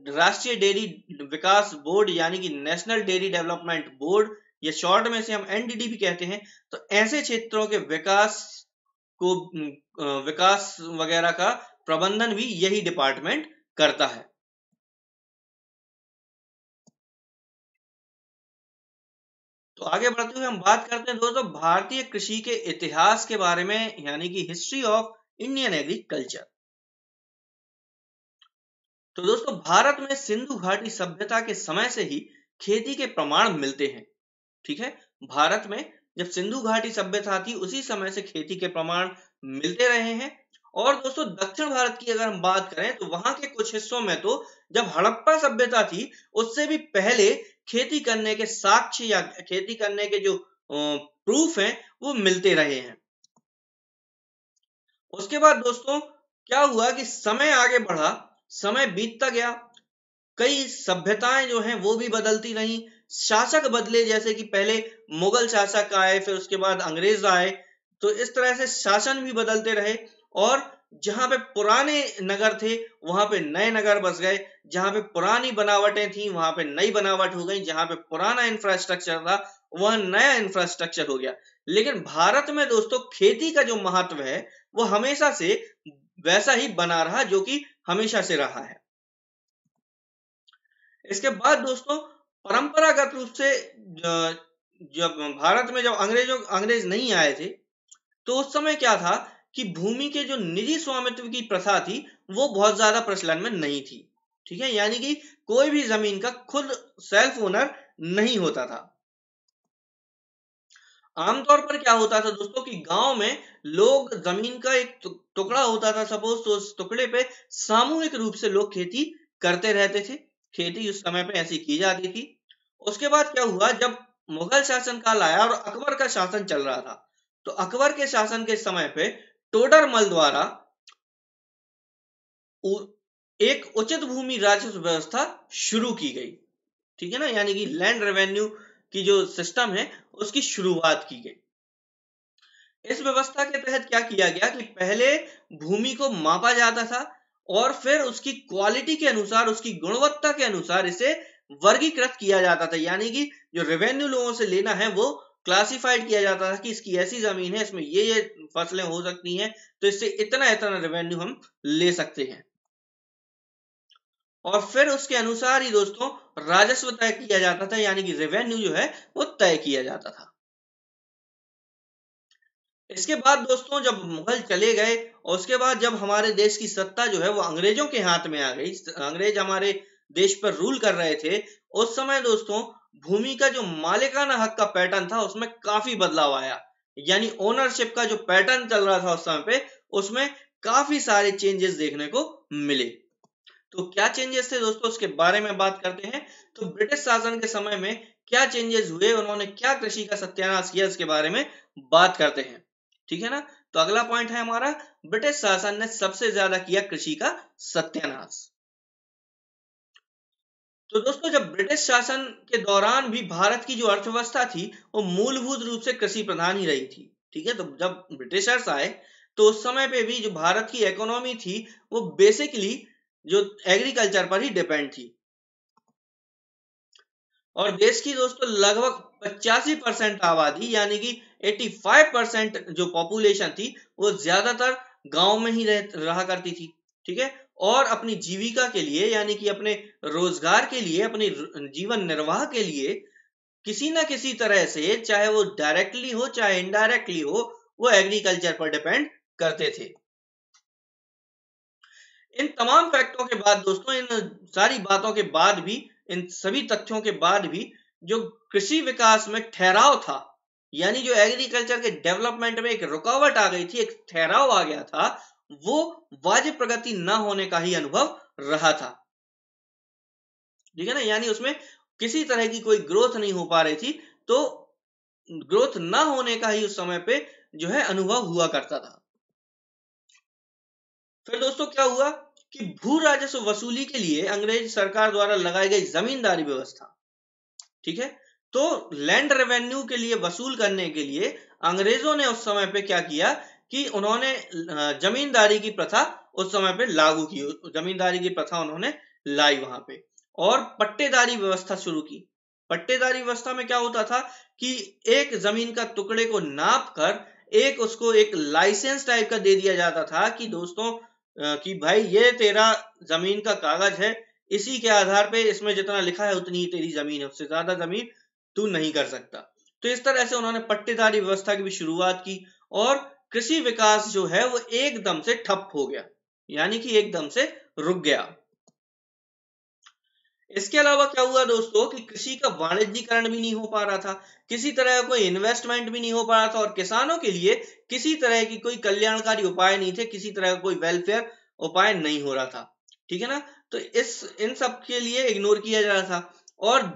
राष्ट्रीय डेयरी विकास बोर्ड यानी कि नेशनल डेयरी डेवलपमेंट बोर्ड, या शॉर्ट में से हम एनडीडी भी कहते हैं, तो ऐसे क्षेत्रों के विकास वगैरह का प्रबंधन भी यही डिपार्टमेंट करता है। तो आगे बढ़ते हुए हम बात करते हैं दोस्तों भारतीय कृषि के इतिहास के बारे में, यानी कि हिस्ट्री ऑफ इंडियन एग्रीकल्चर। तो दोस्तों भारत में सिंधु घाटी सभ्यता के समय से ही खेती के प्रमाण मिलते हैं, ठीक है। भारत में जब सिंधु घाटी सभ्यता थी उसी समय से खेती के प्रमाण मिलते रहे हैं। और दोस्तों दक्षिण भारत की अगर हम बात करें तो वहां के कुछ हिस्सों में तो जब हड़प्पा सभ्यता थी उससे भी पहले खेती करने के साक्ष्य या खेती करने के जो प्रूफ हैं वो मिलते रहे हैं। उसके बाद दोस्तों क्या हुआ कि समय आगे बढ़ा, समय बीतता गया, कई सभ्यताएं जो हैं वो भी बदलती रही, शासक बदले, जैसे कि पहले मुगल शासक आए, फिर उसके बाद अंग्रेज आए, तो इस तरह से शासन भी बदलते रहे। और जहां पे पुराने नगर थे वहां पे नए नगर बस गए, जहां पे पुरानी बनावटें थी वहां पे नई बनावट हो गई, जहां पे पुराना इंफ्रास्ट्रक्चर था वह नया इंफ्रास्ट्रक्चर हो गया। लेकिन भारत में दोस्तों खेती का जो महत्व है वो हमेशा से वैसा ही बना रहा जो कि हमेशा से रहा है। इसके बाद दोस्तों परंपरागत रूप से जब भारत में जब अंग्रेज नहीं आए थे तो उस समय क्या था कि भूमि के जो निजी स्वामित्व की प्रथा थी वो बहुत ज्यादा प्रचलन में नहीं थी, ठीक है। यानी कि कोई भी जमीन का खुद सेल्फ ओनर नहीं होता था। आमतौर पर क्या होता था दोस्तों कि गांव में लोग जमीन का एक टुकड़ा होता था सपोज, तो उस टुकड़े पे सामूहिक रूप से लोग खेती करते रहते थे, खेती उस समय पे ऐसी की जाती थी। उसके बाद क्या हुआ, जब मुगल शासन काल आया और अकबर का शासन चल रहा था, तो अकबर के शासन के समय पे टोडरमल द्वारा एक उचित भूमि राजस्व व्यवस्था शुरू की गई, ठीक है ना। यानी कि लैंड रेवेन्यू की जो सिस्टम है उसकी शुरुआत की गई। इस व्यवस्था के तहत क्या किया गया कि पहले भूमि को मापा जाता था और फिर उसकी क्वालिटी के अनुसार, उसकी गुणवत्ता के अनुसार इसे वर्गीकृत किया जाता था। यानी कि जो रेवेन्यू लोगों से लेना है वो क्लासिफाइड किया जाता था कि इसकी ऐसी जमीन है, इसमें ये फसलें हो सकती हैं, तो इससे इतना इतना रेवेन्यू हम ले सकते हैं। और फिर उसके अनुसार ही दोस्तों राजस्व तय किया जाता था, यानी कि रेवेन्यू जो है वो तय किया जाता था। इसके बाद दोस्तों जब मुगल चले गए और उसके बाद जब हमारे देश की सत्ता जो है वो अंग्रेजों के हाथ में आ गई, अंग्रेज हमारे देश पर रूल कर रहे थे, उस समय दोस्तों भूमि का जो मालिकाना हक का पैटर्न था उसमें काफी बदलाव आया। यानी ओनरशिप का जो पैटर्न चल रहा था उस समय पे, उसमें काफी सारे चेंजेस देखने को मिले। तो क्या चेंजेस थे दोस्तों उसके बारे में बात करते हैं। तो ब्रिटिश शासन के समय में क्या चेंजेस हुए, उन्होंने क्या कृषि का सत्यानाश किया, इसके बारे में बात करते हैं, ठीक है ना। तो अगला पॉइंट है हमारा, ब्रिटिश शासन ने सबसे ज्यादा किया कृषि का सत्यानाश। तो दोस्तों जब ब्रिटिश शासन के दौरान भी भारत की जो अर्थव्यवस्था थी वो मूलभूत रूप से कृषि प्रधान ही रही थी। ठीक है, तो जब ब्रिटिशर्स आए तो उस समय पे भी जो भारत की इकोनॉमी थी वो बेसिकली जो एग्रीकल्चर पर ही डिपेंड थी। और देश की दोस्तों लगभग 85% आबादी यानी कि 85% जो पॉपुलेशन थी वो ज्यादातर गांव में ही रहा करती थी। ठीक है, और अपनी जीविका के लिए यानी कि अपने रोजगार के लिए, अपने जीवन निर्वाह के लिए किसी ना किसी तरह से, चाहे वो डायरेक्टली हो चाहे इनडायरेक्टली हो, वो एग्रीकल्चर पर डिपेंड करते थे। इन तमाम फैक्टों के बाद दोस्तों, इन सारी बातों के बाद भी, इन सभी तथ्यों के बाद भी जो कृषि विकास में ठहराव था, यानी जो एग्रीकल्चर के डेवलपमेंट में एक रुकावट आ गई थी, एक ठहराव आ गया था, वो वाजिब प्रगति न होने का ही अनुभव रहा था। ठीक है ना, यानी उसमें किसी तरह की कोई ग्रोथ नहीं हो पा रही थी, तो ग्रोथ ना होने का ही उस समय पे जो है अनुभव हुआ करता था। फिर दोस्तों क्या हुआ कि भू राजस्व वसूली के लिए अंग्रेज सरकार द्वारा लगाई गई जमींदारी व्यवस्था, ठीक है, तो लैंड रेवेन्यू के लिए वसूल करने के लिए अंग्रेजों ने उस समय पे क्या किया कि उन्होंने जमींदारी की प्रथा उस समय पे लागू की, जमींदारी की प्रथा उन्होंने लाई वहां पे, और पट्टेदारी व्यवस्था शुरू की। पट्टेदारी व्यवस्था में क्या होता था कि एक जमीन का टुकड़े को नाप कर एक उसको एक लाइसेंस टाइप का दे दिया जाता था कि दोस्तों कि भाई ये तेरा जमीन का कागज है, इसी के आधार पे इसमें जितना लिखा है उतनी ही तेरी जमीन है, उससे ज्यादा जमीन तू नहीं कर सकता। तो इस तरह से उन्होंने पट्टेदारी व्यवस्था की भी शुरुआत की और कृषि विकास जो है वो एकदम से ठप हो गया, यानी कि एकदम से रुक गया। इसके अलावा क्या हुआ दोस्तों कि कृषि का वाणिज्यीकरण भी नहीं हो पा रहा था, किसी तरह का कोई इन्वेस्टमेंट भी नहीं हो पा रहा था, और किसानों के लिए किसी तरह की कोई कल्याणकारी उपाय नहीं थे, किसी तरह का कोई वेलफेयर उपाय नहीं हो रहा था। ठीक है ना, तो इन सब के लिए इग्नोर किया जा रहा था। और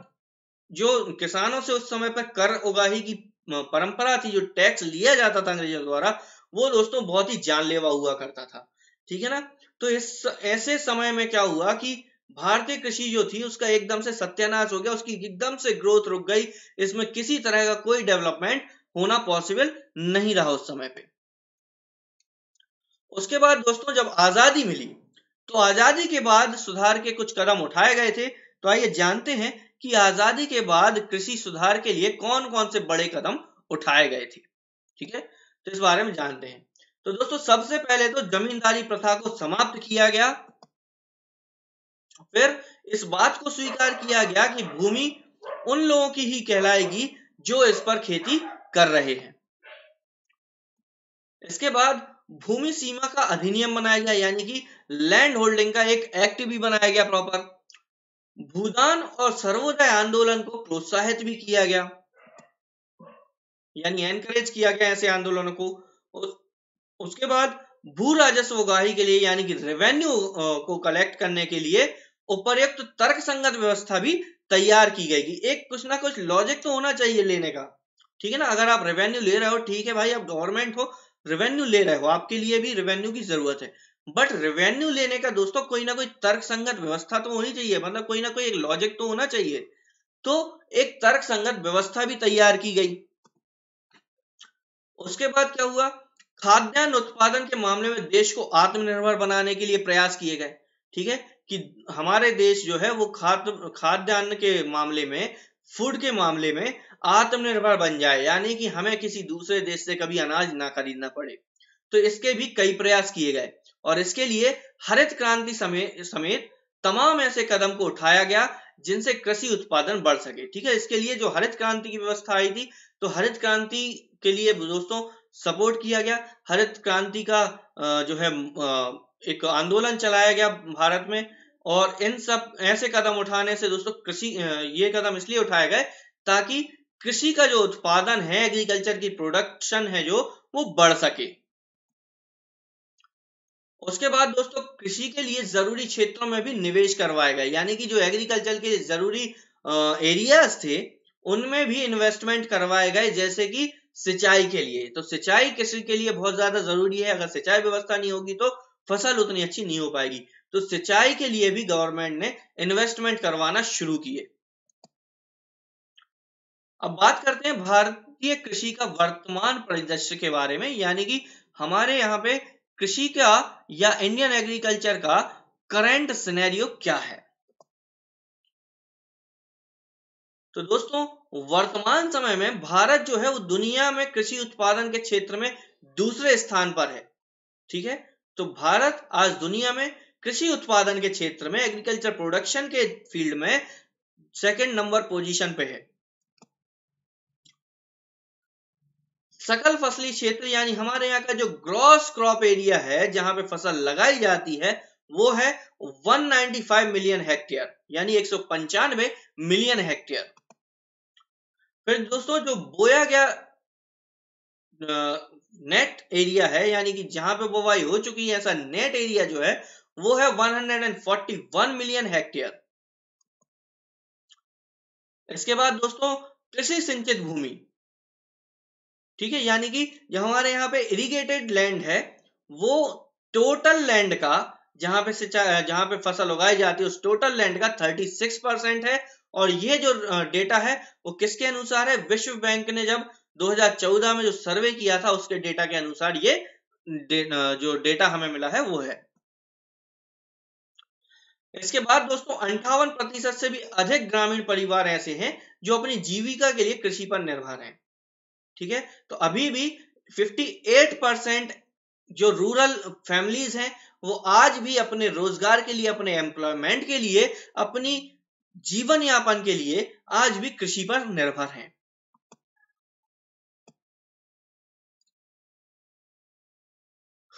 जो किसानों से उस समय पर कर उगाही की परंपरा थी, जो टैक्स लिया जाता था अंग्रेजों द्वारा, वो दोस्तों बहुत ही जानलेवा हुआ करता था। ठीक है ना, तो इस ऐसे समय में क्या हुआ कि भारतीय कृषि जो थी उसका एकदम से सत्यानाश हो गया, उसकी एकदम से ग्रोथ रुक गई, इसमें किसी तरह का कोई डेवलपमेंट होना पॉसिबल नहीं रहा उस समय पे। उसके बाद दोस्तों जब आजादी मिली तो आजादी के बाद सुधार के कुछ कदम उठाए गए थे। तो आइए जानते हैं कि आजादी के बाद कृषि सुधार के लिए कौन कौन से बड़े कदम उठाए गए थे। ठीक है, तो इस बारे में जानते हैं। तो दोस्तों सबसे पहले तो जमींदारी प्रथा को समाप्त किया गया। फिर इस बात को स्वीकार किया गया कि भूमि उन लोगों की ही कहलाएगी जो इस पर खेती कर रहे हैं। इसके बाद भूमि सीमा का अधिनियम बनाया गया, यानी कि लैंड होल्डिंग का एक एक्ट भी बनाया गया प्रॉपर। भूदान और सर्वोदय आंदोलन को प्रोत्साहित भी किया गया, यानी एनकरेज किया गया ऐसे आंदोलनों को। उसके बाद भू राजस्व उगाही के लिए यानी कि रेवेन्यू को कलेक्ट करने के लिए उपर्युक्त तर्क संगत व्यवस्था भी तैयार की गई कि एक कुछ ना कुछ लॉजिक तो होना चाहिए लेने का। ठीक है ना, अगर आप रेवेन्यू ले रहे हो, ठीक है भाई, आप गवर्नमेंट हो, रेवेन्यू ले रहे हो, आपके लिए भी रेवेन्यू की जरूरत है, बट रेवेन्यू लेने का दोस्तों कोई ना कोई तर्क संगत व्यवस्था तो होनी चाहिए, मतलब कोई ना कोई एक लॉजिक तो होना चाहिए। तो एक तर्क संगत व्यवस्था भी तैयार की गई। उसके बाद क्या हुआ, खाद्यान्न उत्पादन के मामले में देश को आत्मनिर्भर बनाने के लिए प्रयास किए गए। ठीक है, कि हमारे देश जो है वो खाद्यान्न के मामले में, फूड के मामले में आत्मनिर्भर बन जाए, यानी कि हमें किसी दूसरे देश से कभी अनाज ना खरीदना पड़े। तो इसके भी कई प्रयास किए गए और इसके लिए हरित क्रांति समेत तमाम ऐसे कदम को उठाया गया जिनसे कृषि उत्पादन बढ़ सके। ठीक है, इसके लिए जो हरित क्रांति की व्यवस्था आई थी, तो हरित क्रांति के लिए दोस्तों सपोर्ट किया गया। हरित क्रांति का जो है एक आंदोलन चलाया गया भारत में, और इन सब ऐसे कदम उठाने से दोस्तों कृषि ये कदम इसलिए उठाए गए ताकि कृषि का जो उत्पादन है, एग्रीकल्चर की प्रोडक्शन है जो, वो बढ़ सके। उसके बाद दोस्तों कृषि के लिए जरूरी क्षेत्रों में भी निवेश करवाया गया, यानी कि जो एग्रीकल्चर के जरूरी एरियाज थे उनमें भी इन्वेस्टमेंट करवाए गए, जैसे कि सिंचाई के लिए। तो सिंचाई कृषि के लिए बहुत ज्यादा जरूरी है, अगर सिंचाई व्यवस्था नहीं होगी तो फसल उतनी अच्छी नहीं हो पाएगी। तो सिंचाई के लिए भी गवर्नमेंट ने इन्वेस्टमेंट करवाना शुरू किए। अब बात करते हैं भारतीय कृषि का वर्तमान परिदृश्य के बारे में, यानी कि हमारे यहाँ पे कृषि का या इंडियन एग्रीकल्चर का करंट सिनेरियो क्या है। तो दोस्तों, वर्तमान समय में भारत जो है वो दुनिया में कृषि उत्पादन के क्षेत्र में दूसरे स्थान पर है। ठीक है, तो भारत आज दुनिया में कृषि उत्पादन के क्षेत्र में, एग्रीकल्चर प्रोडक्शन के फील्ड में सेकंड नंबर पोजीशन पे है। सकल फसली क्षेत्र यानी हमारे यहाँ का जो ग्रॉस क्रॉप एरिया है, जहां पे फसल लगाई जाती है, वो है 195 मिलियन हेक्टेयर, यानी 195 मिलियन हेक्टेयर। फिर दोस्तों, जो बोया गया नेट एरिया है, यानी कि जहां पे बुवाई हो चुकी है, ऐसा नेट एरिया जो है वो है 141 मिलियन हेक्टेयर। इसके बाद दोस्तों, कृषि सिंचित भूमि, ठीक है, यानी कि जो हमारे यहाँ पे इरिगेटेड लैंड है, वो टोटल लैंड का, जहां पे सिंचाई, जहां पे फसल उगाई जाती है, उस टोटल लैंड का 36% है। और ये जो डेटा है वो किसके अनुसार है? विश्व बैंक ने जब 2014 में जो सर्वे किया था उसके डेटा के अनुसार ये जो डेटा हमें मिला है वो है। इसके बाद दोस्तों, 58% से भी अधिक ग्रामीण परिवार ऐसे हैं जो अपनी जीविका के लिए कृषि पर निर्भर हैं। ठीक है, तो अभी भी 58% जो रूरल फैमिलीज हैं वो आज भी अपने रोजगार के लिए, अपने एम्प्लॉयमेंट के लिए, अपनी जीवन यापन के लिए आज भी कृषि पर निर्भर हैं।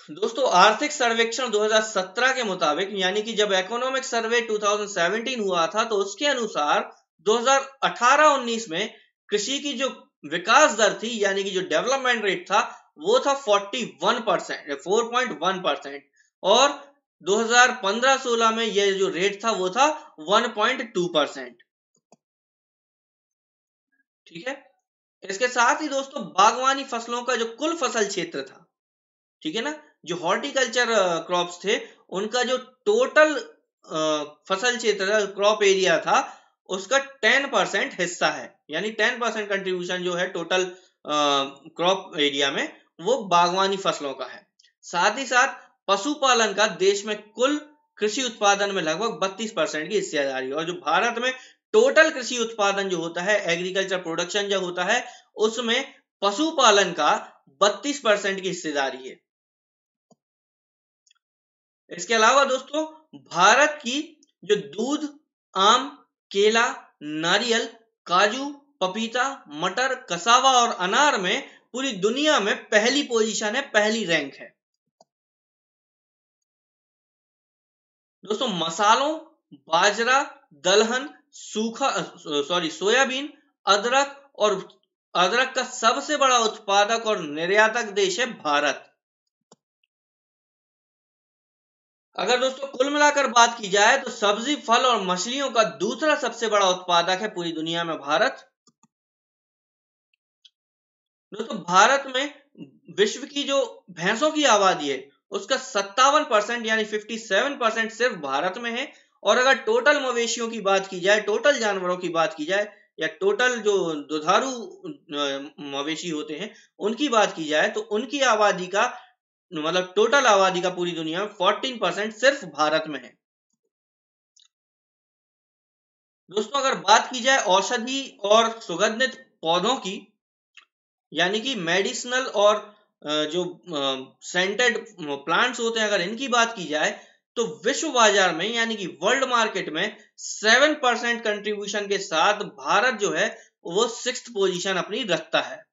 दोस्तों, आर्थिक सर्वेक्षण 2017 के मुताबिक, यानी कि जब इकोनॉमिक सर्वे 2017 हुआ था, तो उसके अनुसार 2018-19 में कृषि की जो विकास दर थी, यानी कि जो डेवलपमेंट रेट था, वो था 4.1%। और 2015-16 में ये जो रेट था वो था 1.2%। ठीक है, इसके साथ ही दोस्तों, बागवानी फसलों का जो कुल फसल क्षेत्र था, ठीक है ना, जो हॉर्टिकल्चर क्रॉप्स थे, उनका जो टोटल फसल क्षेत्र, क्रॉप एरिया था, उसका 10% हिस्सा है, यानी 10% कंट्रीब्यूशन जो है टोटल क्रॉप एरिया में, वो बागवानी फसलों का है। साथ ही साथ पशुपालन का देश में कुल कृषि उत्पादन में लगभग 32% की हिस्सेदारी है। और जो भारत में टोटल कृषि उत्पादन जो होता है, एग्रीकल्चर प्रोडक्शन जो होता है, उसमें पशुपालन का 32% की हिस्सेदारी है। इसके अलावा दोस्तों, भारत की जो दूध, आम, केला, नारियल, काजू, पपीता, मटर, कसावा और अनार में पूरी दुनिया में पहली पोजीशन है, पहली रैंक है। दोस्तों, मसालों, बाजरा, दलहन, सोयाबीन, अदरक का सबसे बड़ा उत्पादक और निर्यातक देश है भारत। अगर दोस्तों कुल मिलाकर बात की जाए तो सब्जी, फल और मछलियों का दूसरा सबसे बड़ा उत्पादक है पूरी दुनिया में भारत। दोस्तों, भारत में विश्व की जो भैंसों की आबादी है उसका 57% यानी 57% सिर्फ भारत में है। और अगर टोटल मवेशियों की बात की जाए, टोटल जानवरों की बात की जाए, या टोटल जो दुधारू मवेशी होते हैं उनकी बात की जाए, तो उनकी आबादी का, मतलब टोटल आबादी का पूरी दुनिया में 14% सिर्फ भारत में है। दोस्तों, अगर बात की जाए औषधि और सुगंधित पौधों की, यानी कि मेडिसिनल और जो सेंटेड प्लांट्स होते हैं, अगर इनकी बात की जाए, तो विश्व बाजार में, यानी कि वर्ल्ड मार्केट में 7% कंट्रीब्यूशन के साथ भारत जो है वो 6th पोजीशन अपनी रखता है।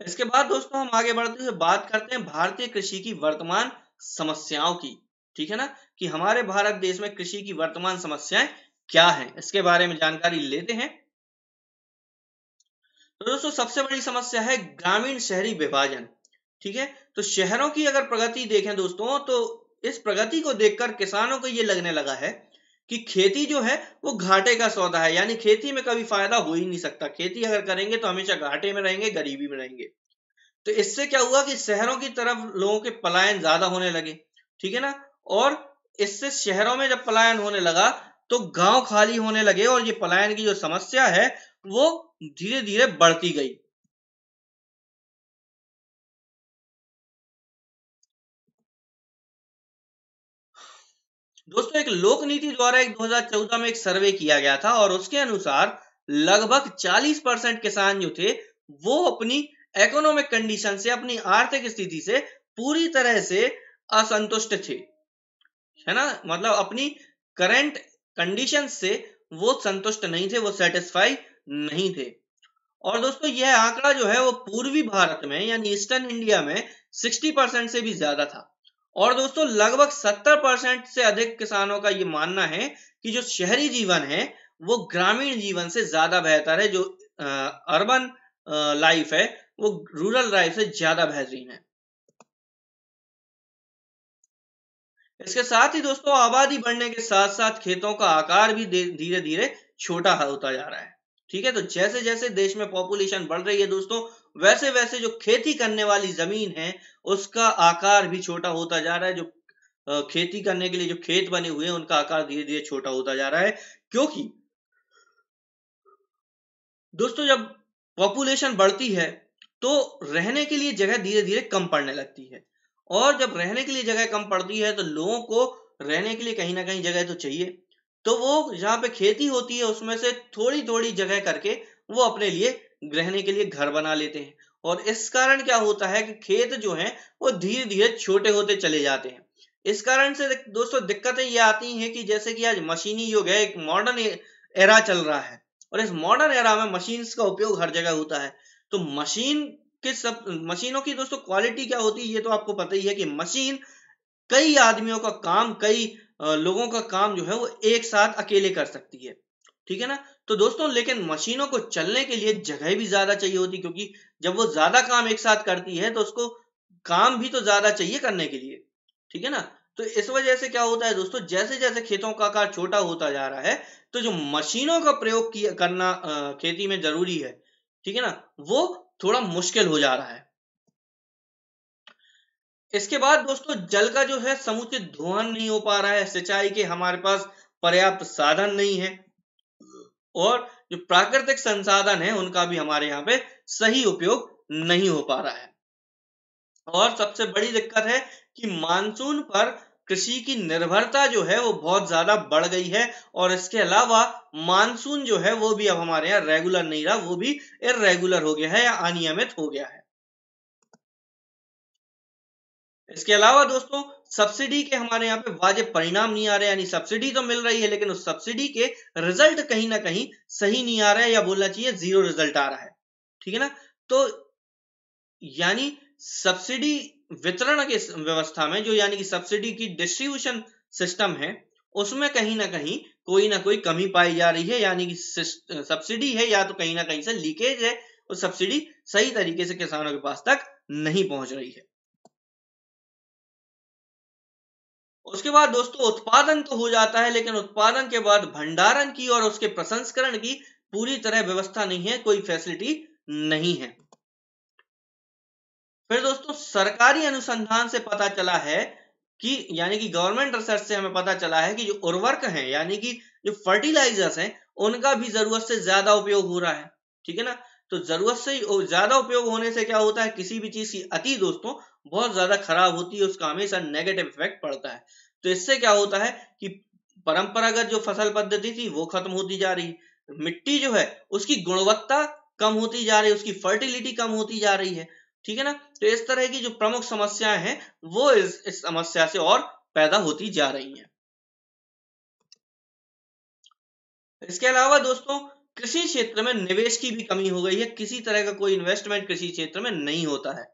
इसके बाद दोस्तों, हम आगे बढ़ते हुए बात करते हैं भारतीय कृषि की वर्तमान समस्याओं की। ठीक है ना, कि हमारे भारत देश में कृषि की वर्तमान समस्याएं क्या हैं, इसके बारे में जानकारी लेते हैं। तो दोस्तों, सबसे बड़ी समस्या है ग्रामीण शहरी विभाजन। ठीक है, तो शहरों की अगर प्रगति देखें दोस्तों, तो इस प्रगति को देखकर किसानों को ये लगने लगा है कि खेती जो है वो घाटे का सौदा है, यानी खेती में कभी फायदा हो ही नहीं सकता। खेती अगर करेंगे तो हमेशा घाटे में रहेंगे, गरीबी में रहेंगे। तो इससे क्या हुआ कि शहरों की तरफ लोगों के पलायन ज्यादा होने लगे। ठीक है ना। और इससे शहरों में जब पलायन होने लगा तो गांव खाली होने लगे और ये पलायन की जो समस्या है वो धीरे धीरे बढ़ती गई। दोस्तों एक लोक नीति द्वारा एक 2014 में एक सर्वे किया गया था और उसके अनुसार लगभग 40% किसान जो थे वो अपनी इकोनॉमिक कंडीशन से, अपनी आर्थिक स्थिति से पूरी तरह से असंतुष्ट थे, है ना। मतलब अपनी करंट कंडीशन से वो संतुष्ट नहीं थे, वो सेटिस्फाई नहीं थे। और दोस्तों यह आंकड़ा जो है वो पूर्वी भारत में यानी ईस्टर्न इंडिया में 60% से भी ज्यादा था। और दोस्तों लगभग 70% से अधिक किसानों का ये मानना है कि जो शहरी जीवन है वो ग्रामीण जीवन से ज्यादा बेहतर है, जो अर्बन लाइफ है वो रूरल लाइफ से ज्यादा बेहतरीन है। इसके साथ ही दोस्तों आबादी बढ़ने के साथ साथ खेतों का आकार भी धीरे धीरे छोटा होता जा रहा है। ठीक है, तो जैसे जैसे देश में पॉपुलेशन बढ़ रही है दोस्तों, वैसे वैसे जो खेती करने वाली जमीन है उसका आकार भी छोटा होता जा रहा है। जो खेती करने के लिए जो खेत बने हुए हैं उनका आकार धीरे धीरे छोटा होता जा रहा है, क्योंकि दोस्तों जब पॉपुलेशन बढ़ती है तो रहने के लिए जगह धीरे धीरे कम पड़ने लगती है। और जब रहने के लिए जगह कम पड़ती है तो लोगों को रहने के लिए कहीं ना कहीं जगह तो चाहिए। तो वो जहाँ पे खेती होती है उसमें से थोड़ी थोड़ी जगह करके वो अपने लिए रहने के लिए घर बना लेते हैं। और इस कारण क्या होता है कि खेत जो है वो धीरे धीरे छोटे होते चले जाते हैं। इस कारण से दोस्तों दिक्कतें ये आती हैं कि जैसे कि आज मशीनी युग है, एक मॉडर्न एरा चल रहा है और इस मॉडर्न एरा में मशीन्स का उपयोग हर जगह होता है। तो मशीनों की दोस्तों क्वालिटी क्या होती है ये तो आपको पता ही है कि मशीन कई आदमियों का काम, कई लोगों का काम जो है वो एक साथ अकेले कर सकती है। ठीक है ना। तो दोस्तों लेकिन मशीनों को चलने के लिए जगह भी ज्यादा चाहिए होती, क्योंकि जब वो ज्यादा काम एक साथ करती है तो उसको काम भी तो ज्यादा चाहिए करने के लिए। ठीक है ना। तो इस वजह से क्या होता है दोस्तों, जैसे जैसे खेतों का आकार छोटा होता जा रहा है तो जो मशीनों का प्रयोग किया करना खेती में जरूरी है, ठीक है ना, वो थोड़ा मुश्किल हो जा रहा है। इसके बाद दोस्तों जल का जो है समुचित दोहन नहीं हो पा रहा है, सिंचाई के हमारे पास पर्याप्त साधन नहीं है और जो प्राकृतिक संसाधन है उनका भी हमारे यहाँ पे सही उपयोग नहीं हो पा रहा है। और सबसे बड़ी दिक्कत है कि मानसून पर कृषि की निर्भरता जो है वो बहुत ज्यादा बढ़ गई है। और इसके अलावा मानसून जो है वो भी अब हमारे यहाँ रेगुलर नहीं रहा, वो भी इरेगुलर हो गया है या अनियमित हो गया है। इसके अलावा दोस्तों सब्सिडी के हमारे यहाँ पे वाजिब परिणाम नहीं आ रहे, यानी सब्सिडी तो मिल रही है लेकिन उस सब्सिडी के रिजल्ट कहीं ना कहीं सही नहीं आ रहा है, या बोलना चाहिए जीरो रिजल्ट आ रहा है। ठीक है ना। तो यानी सब्सिडी वितरण के व्यवस्था में जो यानी कि सब्सिडी की डिस्ट्रीब्यूशन सिस्टम है उसमें कहीं ना कोई कमी पाई जा रही है, यानी कि सब्सिडी है या तो कहीं ना कहीं से लीकेज है और सब्सिडी सही तरीके से किसानों के पास तक नहीं पहुंच रही है। उसके बाद दोस्तों उत्पादन तो हो जाता है लेकिन उत्पादन के बाद भंडारण की और उसके प्रसंस्करण की पूरी तरह व्यवस्था नहीं है, कोई फैसिलिटी नहीं है। फिर दोस्तों सरकारी अनुसंधान से पता चला है कि यानी कि गवर्नमेंट रिसर्च से हमें पता चला है कि जो उर्वरक हैं यानी कि जो फर्टिलाइजर्स हैं उनका भी जरूरत से ज्यादा उपयोग हो रहा है। ठीक है ना। तो जरूरत से ज्यादा उपयोग होने से क्या होता है, किसी भी चीज की अति दोस्तों बहुत ज्यादा खराब होती है, उसका हमेशा नेगेटिव इफेक्ट पड़ता है। तो इससे क्या होता है कि परंपरागत जो फसल पद्धति थी वो खत्म होती जा रही है, मिट्टी जो है उसकी गुणवत्ता कम होती जा रही है, उसकी फर्टिलिटी कम होती जा रही है। ठीक है ना। तो इस तरह की जो प्रमुख समस्याएं हैं वो इस समस्या से और पैदा होती जा रही हैं। इसके अलावा दोस्तों कृषि क्षेत्र में निवेश की भी कमी हो गई है, किसी तरह का कोई इन्वेस्टमेंट कृषि क्षेत्र में नहीं होता है।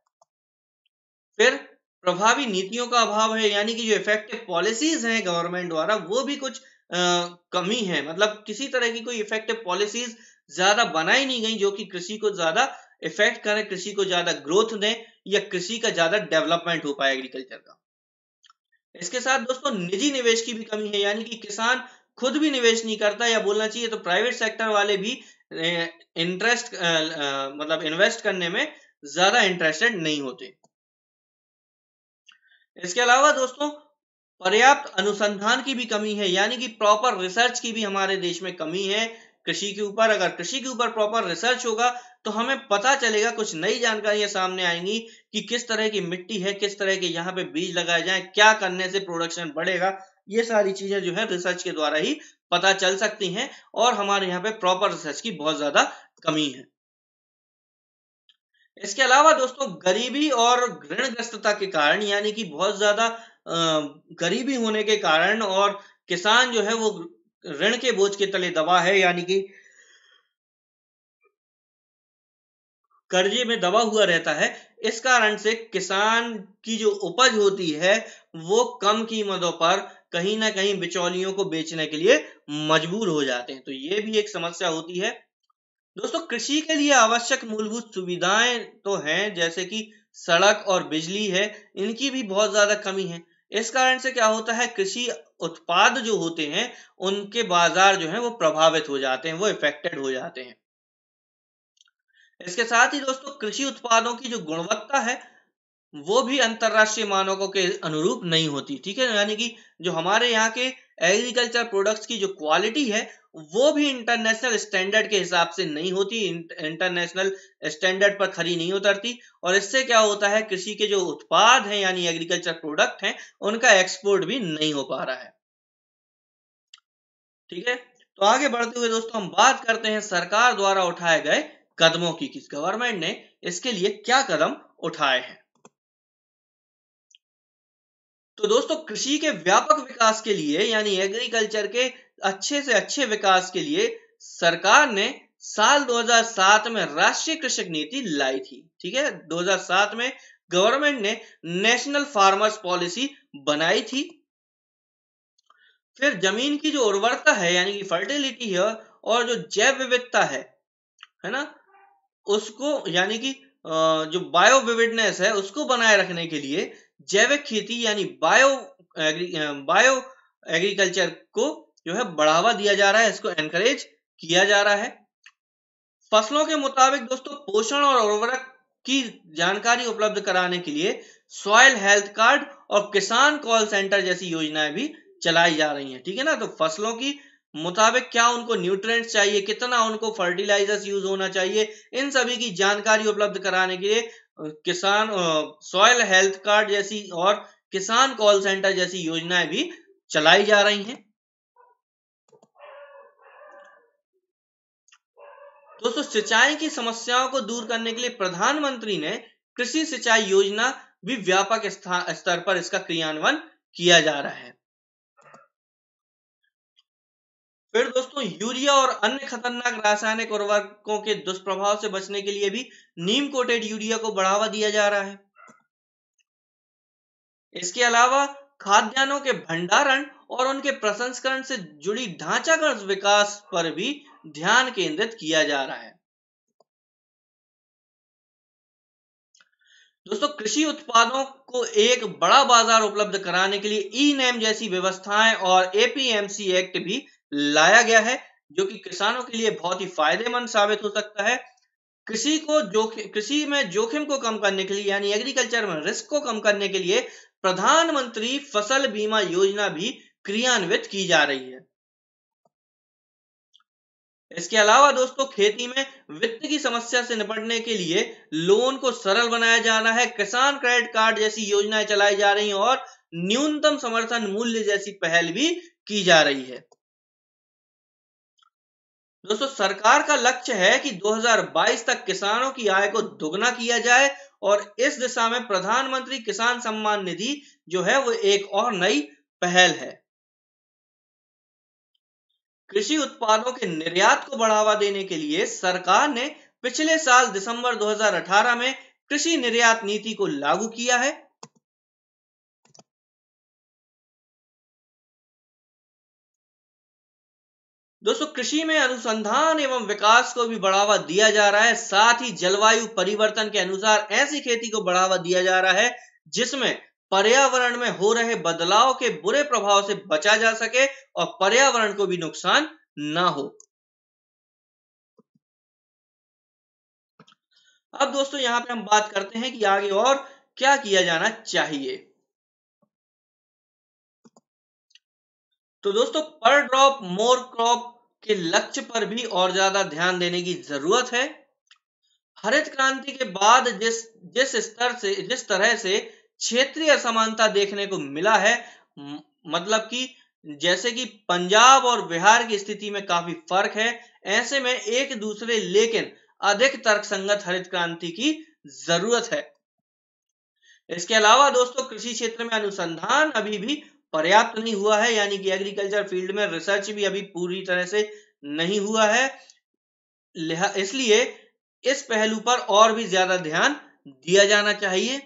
फिर प्रभावी नीतियों का अभाव है, यानी कि जो इफेक्टिव पॉलिसीज हैं गवर्नमेंट द्वारा वो भी कुछ कमी है, मतलब किसी तरह की कोई इफेक्टिव पॉलिसीज ज्यादा बनाई नहीं गई जो कि कृषि को ज्यादा इफेक्ट करें, कृषि को ज्यादा ग्रोथ दें या कृषि का ज्यादा डेवलपमेंट हो पाए एग्रीकल्चर का। इसके साथ दोस्तों निजी निवेश की भी कमी है, यानी कि किसान खुद भी निवेश नहीं करता, या बोलना चाहिए तो प्राइवेट सेक्टर वाले भी इंटरेस्ट मतलब इन्वेस्ट करने में ज्यादा इंटरेस्टेड नहीं होते। इसके अलावा दोस्तों पर्याप्त अनुसंधान की भी कमी है, यानी कि प्रॉपर रिसर्च की भी हमारे देश में कमी है कृषि के ऊपर। अगर कृषि के ऊपर प्रॉपर रिसर्च होगा तो हमें पता चलेगा, कुछ नई जानकारियां सामने आएंगी कि किस तरह की मिट्टी है, किस तरह के यहाँ पे बीज लगाए जाए, क्या करने से प्रोडक्शन बढ़ेगा। ये सारी चीजें जो है रिसर्च के द्वारा ही पता चल सकती हैं, और हमारे यहाँ पे प्रॉपर रिसर्च की बहुत ज्यादा कमी है। इसके अलावा दोस्तों गरीबी और ऋणग्रस्तता के कारण, यानी कि बहुत ज्यादा गरीबी होने के कारण, और किसान जो है वो ऋण के बोझ के तले दबा है, यानी कि कर्जे में दबा हुआ रहता है। इस कारण से किसान की जो उपज होती है वो कम कीमतों पर कहीं ना कहीं बिचौलियों को बेचने के लिए मजबूर हो जाते हैं। तो ये भी एक समस्या होती है। दोस्तों कृषि के लिए आवश्यक मूलभूत सुविधाएं तो हैं, जैसे कि सड़क और बिजली है, इनकी भी बहुत ज्यादा कमी है। इस कारण से क्या होता है, कृषि उत्पाद जो होते हैं उनके बाजार जो है वो प्रभावित हो जाते हैं, वो इफेक्टेड हो जाते हैं। इसके साथ ही दोस्तों कृषि उत्पादों की जो गुणवत्ता है वो भी अंतरराष्ट्रीय मानकों के अनुरूप नहीं होती। ठीक है, यानी कि जो हमारे यहाँ के एग्रीकल्चर प्रोडक्ट्स की जो क्वालिटी है वो भी इंटरनेशनल स्टैंडर्ड के हिसाब से नहीं होती, इंटरनेशनल स्टैंडर्ड पर खरी नहीं उतरती। और इससे क्या होता है, कृषि के जो उत्पाद हैं यानी एग्रीकल्चर प्रोडक्ट हैं उनका एक्सपोर्ट भी नहीं हो पा रहा है। ठीक है, तो आगे बढ़ते हुए दोस्तों हम बात करते हैं सरकार द्वारा उठाए गए कदमों की, किस गवर्नमेंट ने इसके लिए क्या कदम उठाए हैं। तो दोस्तों कृषि के व्यापक विकास के लिए, यानी एग्रीकल्चर के अच्छे से अच्छे विकास के लिए सरकार ने साल 2007 में राष्ट्रीय कृषक नीति लाई थी। ठीक है, 2007 में गवर्नमेंट ने नेशनल फार्मर्स पॉलिसी बनाई थी। फिर जमीन की जो उर्वरता है यानी कि फर्टिलिटी है, और जो जैव विविधता है ना, उसको यानी कि जो बायो विविडनेस है उसको बनाए रखने के लिए जैविक खेती यानी बायो एग्रीकल्चर को जो है बढ़ावा दिया जा रहा है, इसको एनकरेज किया जा रहा है। फसलों के मुताबिक दोस्तों पोषण और उर्वरक की जानकारी उपलब्ध कराने के लिए सॉइल हेल्थ कार्ड और किसान कॉल सेंटर जैसी योजनाएं भी चलाई जा रही हैं। ठीक है ना, तो फसलों की मुताबिक क्या उनको न्यूट्रिएंट्स चाहिए, कितना उनको फर्टिलाइजर्स यूज होना चाहिए, इन सभी की जानकारी उपलब्ध कराने के लिए किसान सॉइल हेल्थ कार्ड जैसी और किसान कॉल सेंटर जैसी योजनाएं भी चलाई जा रही हैं। दोस्तों सिंचाई की समस्याओं को दूर करने के लिए प्रधानमंत्री ने कृषि सिंचाई योजना भी व्यापक स्तर पर इसका क्रियान्वयन किया जा रहा है। फिर दोस्तों यूरिया और अन्य खतरनाक रासायनिक उर्वरकों के दुष्प्रभाव से बचने के लिए भी नीम कोटेड यूरिया को बढ़ावा दिया जा रहा है। इसके अलावा खाद्यान्नों के भंडारण और उनके प्रसंस्करण से जुड़ी ढांचागत विकास पर भी ध्यान केंद्रित किया जा रहा है। दोस्तों कृषि उत्पादों को एक बड़ा बाजार उपलब्ध कराने के लिए ई नैम जैसी व्यवस्थाएं और एपीएमसी एक्ट भी लाया गया है, जो कि किसानों के लिए बहुत ही फायदेमंद साबित हो सकता है। कृषि में जोखिम को कम करने के लिए यानी एग्रीकल्चर में रिस्क को कम करने के लिए प्रधानमंत्री फसल बीमा योजना भी क्रियान्वित की जा रही है। इसके अलावा दोस्तों खेती में वित्त की समस्या से निपटने के लिए लोन को सरल बनाया जाना है, किसान क्रेडिट कार्ड जैसी योजनाएं चलाई जा रही हैं और न्यूनतम समर्थन मूल्य जैसी पहल भी की जा रही है। दोस्तों सरकार का लक्ष्य है कि 2022 तक किसानों की आय को दोगुना किया जाए, और इस दिशा में प्रधानमंत्री किसान सम्मान निधि जो है वो एक और नई पहल है। कृषि उत्पादों के निर्यात को बढ़ावा देने के लिए सरकार ने पिछले साल दिसंबर 2018 में कृषि निर्यात नीति को लागू किया है। दोस्तों कृषि में अनुसंधान एवं विकास को भी बढ़ावा दिया जा रहा है, साथ ही जलवायु परिवर्तन के अनुसार ऐसी खेती को बढ़ावा दिया जा रहा है जिसमें पर्यावरण में हो रहे बदलाव के बुरे प्रभाव से बचा जा सके और पर्यावरण को भी नुकसान ना हो। अब दोस्तों यहाँ पे हम बात करते हैं कि आगे और क्या किया जाना चाहिए। तो दोस्तों पर ड्रॉप मोर क्रॉप के लक्ष्य पर भी और ज्यादा ध्यान देने की जरूरत है। हरित क्रांति के बाद जिस तरह से क्षेत्रीय असमानता देखने को मिला है, मतलब कि जैसे कि पंजाब और बिहार की स्थिति में काफी फर्क है, ऐसे में एक दूसरे लेकिन अधिक तर्कसंगत हरित क्रांति की जरूरत है। इसके अलावा दोस्तों कृषि क्षेत्र में अनुसंधान अभी भी पर्याप्त नहीं हुआ है, यानी कि एग्रीकल्चर फील्ड में रिसर्च भी अभी पूरी तरह से नहीं हुआ है। इसलिए इस पहलू पर और भी ज्यादा ध्यान दिया जाना चाहिए।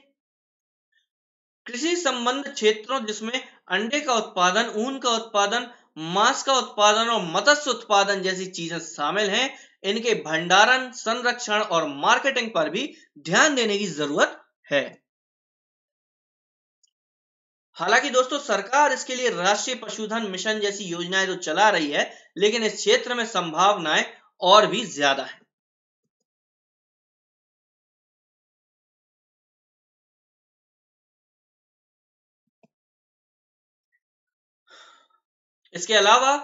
कृषि संबंध क्षेत्रों जिसमें अंडे का उत्पादन, ऊन का उत्पादन, मांस का उत्पादन और मत्स्य उत्पादन जैसी चीजें शामिल हैं, इनके भंडारण, संरक्षण और मार्केटिंग पर भी ध्यान देने की जरूरत है। हालांकि दोस्तों सरकार इसके लिए राष्ट्रीय पशुधन मिशन जैसी योजनाएं तो चला रही है, लेकिन इस क्षेत्र में संभावनाएं और भी ज्यादा है। इसके अलावा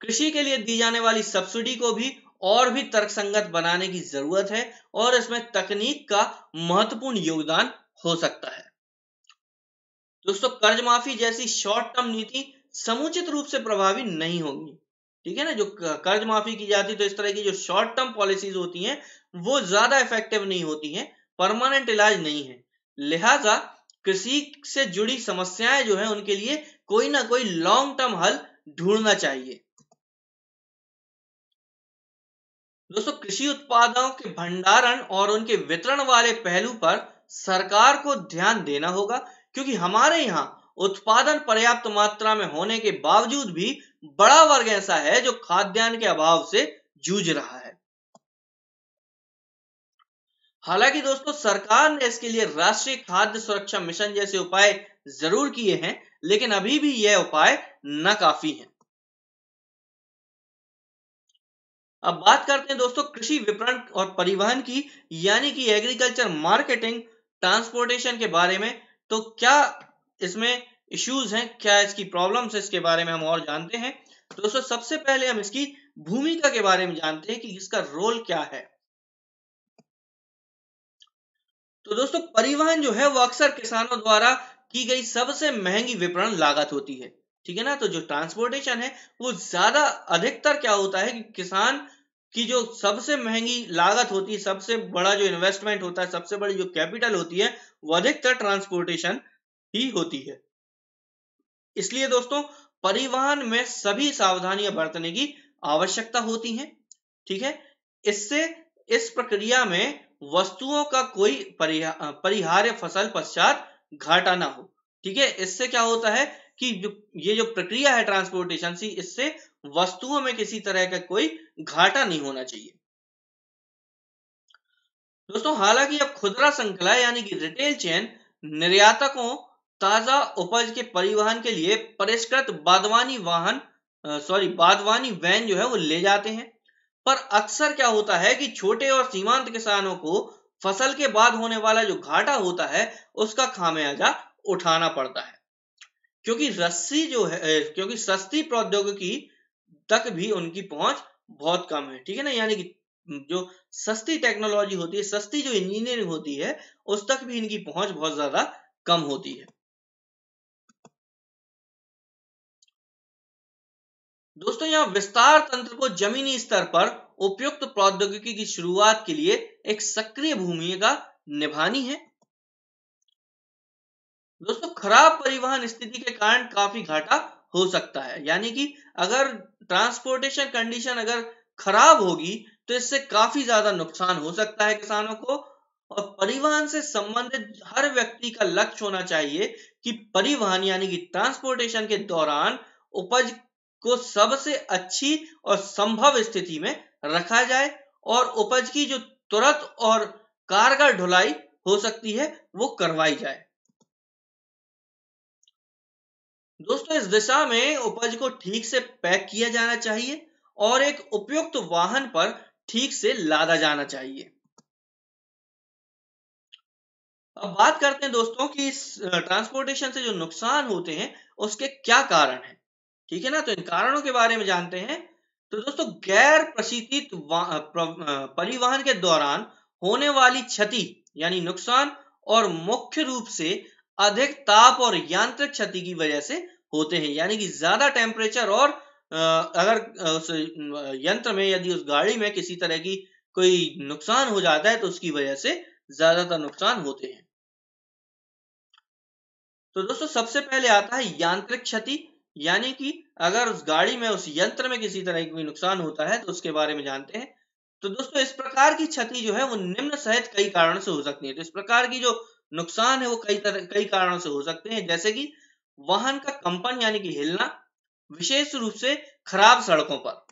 कृषि के लिए दी जाने वाली सब्सिडी को भी और भी तर्कसंगत बनाने की जरूरत है और इसमें तकनीक का महत्वपूर्ण योगदान हो सकता है। दोस्तों कर्ज माफी जैसी शॉर्ट टर्म नीति समुचित रूप से प्रभावी नहीं होगी। ठीक है ना, जो कर्ज माफी की जाती है तो इस तरह की जो शॉर्ट टर्म पॉलिसीज होती हैं वो ज्यादा इफेक्टिव नहीं होती हैं, परमानेंट इलाज नहीं है। लिहाजा कृषि से जुड़ी समस्याएं जो है उनके लिए कोई ना कोई लॉन्ग टर्म हल ढूंढना चाहिए। दोस्तों कृषि उत्पादों के भंडारण और उनके वितरण वाले पहलू पर सरकार को ध्यान देना होगा, क्योंकि हमारे यहाँ उत्पादन पर्याप्त मात्रा में होने के बावजूद भी बड़ा वर्ग ऐसा है जो खाद्यान्न के अभाव से जूझ रहा है। हालांकि दोस्तों सरकार ने इसके लिए राष्ट्रीय खाद्य सुरक्षा मिशन जैसे उपाय जरूर किए हैं, लेकिन अभी भी यह उपाय नाकाफी हैं। अब बात करते हैं दोस्तों कृषि विपणन और परिवहन की, यानी कि एग्रीकल्चर मार्केटिंग, ट्रांसपोर्टेशन के बारे में। तो क्या इसमें इश्यूज हैं, क्या इसकी प्रॉब्लम्स है, इसके बारे में हम और जानते हैं। तो दोस्तों सबसे पहले हम इसकी भूमिका के बारे में जानते हैं कि इसका रोल क्या है। तो दोस्तों परिवहन जो है वो अक्सर किसानों द्वारा की गई सबसे महंगी विपणन लागत होती है। ठीक है ना, तो जो ट्रांसपोर्टेशन है वो ज्यादा अधिकतर क्या होता है कि किसान की जो सबसे महंगी लागत होती है, सबसे बड़ा जो इन्वेस्टमेंट होता है, सबसे बड़ी जो कैपिटल होती है, वो अधिकतर ट्रांसपोर्टेशन ही होती है। इसलिए दोस्तों परिवहन में सभी सावधानियां बरतने की आवश्यकता होती है। ठीक है, इससे इस प्रक्रिया में वस्तुओं का कोई परिहार्य फसल पश्चात घाटा ना हो। ठीक है, इससे क्या होता है कि ये जो प्रक्रिया है ट्रांसपोर्टेशन की, इससे वस्तुओं में किसी तरह का कोई घाटा नहीं होना चाहिए। दोस्तों हालांकि अब खुदरा श्रृंखला यानी कि रिटेल चेन निर्यातकों ताजा उपज के परिवहन के लिए परिष्कृत बागवानी वैन जो है वो ले जाते हैं, पर अक्सर क्या होता है कि छोटे और सीमांत किसानों को फसल के बाद होने वाला जो घाटा होता है उसका खामियाजा उठाना पड़ता है, क्योंकि सस्ती प्रौद्योगिकी तक भी उनकी पहुंच बहुत कम है। ठीक है ना, यानी कि जो सस्ती टेक्नोलॉजी होती है, सस्ती जो इंजीनियरिंग होती है, उस तक भी इनकी पहुंच बहुत ज्यादा कम होती है। दोस्तों यहाँ विस्तार तंत्र को जमीनी स्तर पर उपयुक्त प्रौद्योगिकी की शुरुआत के लिए एक सक्रिय भूमिका निभानी है। दोस्तों खराब परिवहन स्थिति के कारण काफी घाटा हो सकता है, यानी कि अगर ट्रांसपोर्टेशन कंडीशन अगर खराब होगी तो इससे काफी ज्यादा नुकसान हो सकता है किसानों को। और परिवहन से संबंधित हर व्यक्ति का लक्ष्य होना चाहिए कि परिवहन यानी कि ट्रांसपोर्टेशन के दौरान उपज को सबसे अच्छी और संभव स्थिति में रखा जाए और उपज की जो तुरंत और कारगर ढुलाई हो सकती है वो करवाई जाए। दोस्तों इस दिशा में उपज को ठीक से पैक किया जाना चाहिए और एक उपयुक्त वाहन पर ठीक से लादा जाना चाहिए। अब बात करते हैं दोस्तों कि इस ट्रांसपोर्टेशन से जो नुकसान होते हैं उसके क्या कारण हैं। ठीक है ना। तो इन कारणों के बारे में जानते हैं। तो दोस्तों गैर प्रशीतित परिवहन के दौरान होने वाली क्षति यानी नुकसान और मुख्य रूप से अधिक ताप और यांत्रिक क्षति की वजह से होते हैं। यानी कि ज्यादा टेम्परेचर और अगर उस यंत्र में यदि उस गाड़ी में किसी तरह की कोई नुकसान हो जाता है तो उसकी वजह से ज्यादातर नुकसान होते हैं। तो दोस्तों सबसे पहले आता है यांत्रिक क्षति, यानी कि अगर उस गाड़ी में उस यंत्र में किसी तरह की कोई नुकसान होता है तो उसके बारे में जानते हैं। तो दोस्तों इस प्रकार की क्षति जो है वो निम्न सहित कई कारणों से हो सकती है। तो इस प्रकार की जो नुकसान है वो कई कारणों से हो सकते हैं, जैसे कि वाहन का कंपन यानी कि हिलना, विशेष रूप से खराब सड़कों पर।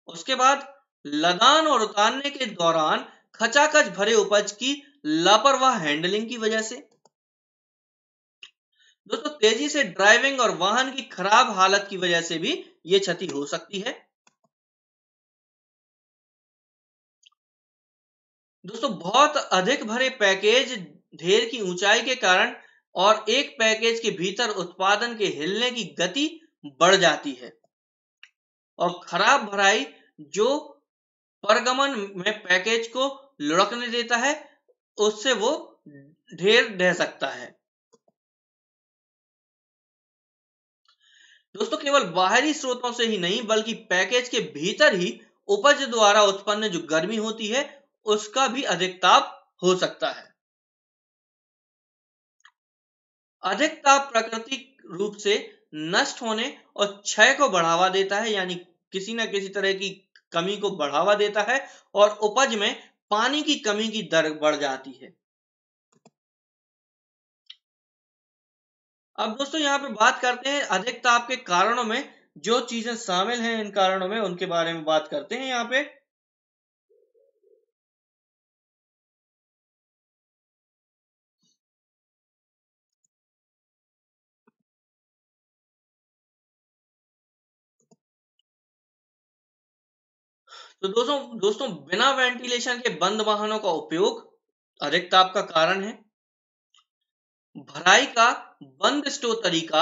उसके बाद लदान और उतारने के दौरान खचाखच भरे उपज की लापरवाह हैंडलिंग की वजह से। दोस्तों तेजी से ड्राइविंग और वाहन की खराब हालत की वजह से भी ये क्षति हो सकती है। दोस्तों बहुत अधिक भरे पैकेज, ढेर की ऊंचाई के कारण और एक पैकेज के भीतर उत्पादन के हिलने की गति बढ़ जाती है। और खराब भराई जो परगमन में पैकेज को लुढ़कने देता है, उससे वो ढेर ढह सकता है। दोस्तों केवल बाहरी स्रोतों से ही नहीं बल्कि पैकेज के भीतर ही उपज द्वारा उत्पन्न जो गर्मी होती है उसका भी अधिक ताप हो सकता है। अधिक ताप प्राकृतिक रूप से नष्ट होने और क्षय को बढ़ावा देता है, यानी किसी न किसी तरह की कमी को बढ़ावा देता है और उपज में पानी की कमी की दर बढ़ जाती है। अब दोस्तों यहाँ पे बात करते हैं अधिक ताप के कारणों में। जो चीजें शामिल हैं इन कारणों में उनके बारे में बात करते हैं यहाँ पे। तो दोस्तों दोस्तों बिना वेंटिलेशन के बंद वाहनों का उपयोग अधिक ताप का कारण है। भराई का बंद स्टोव तरीका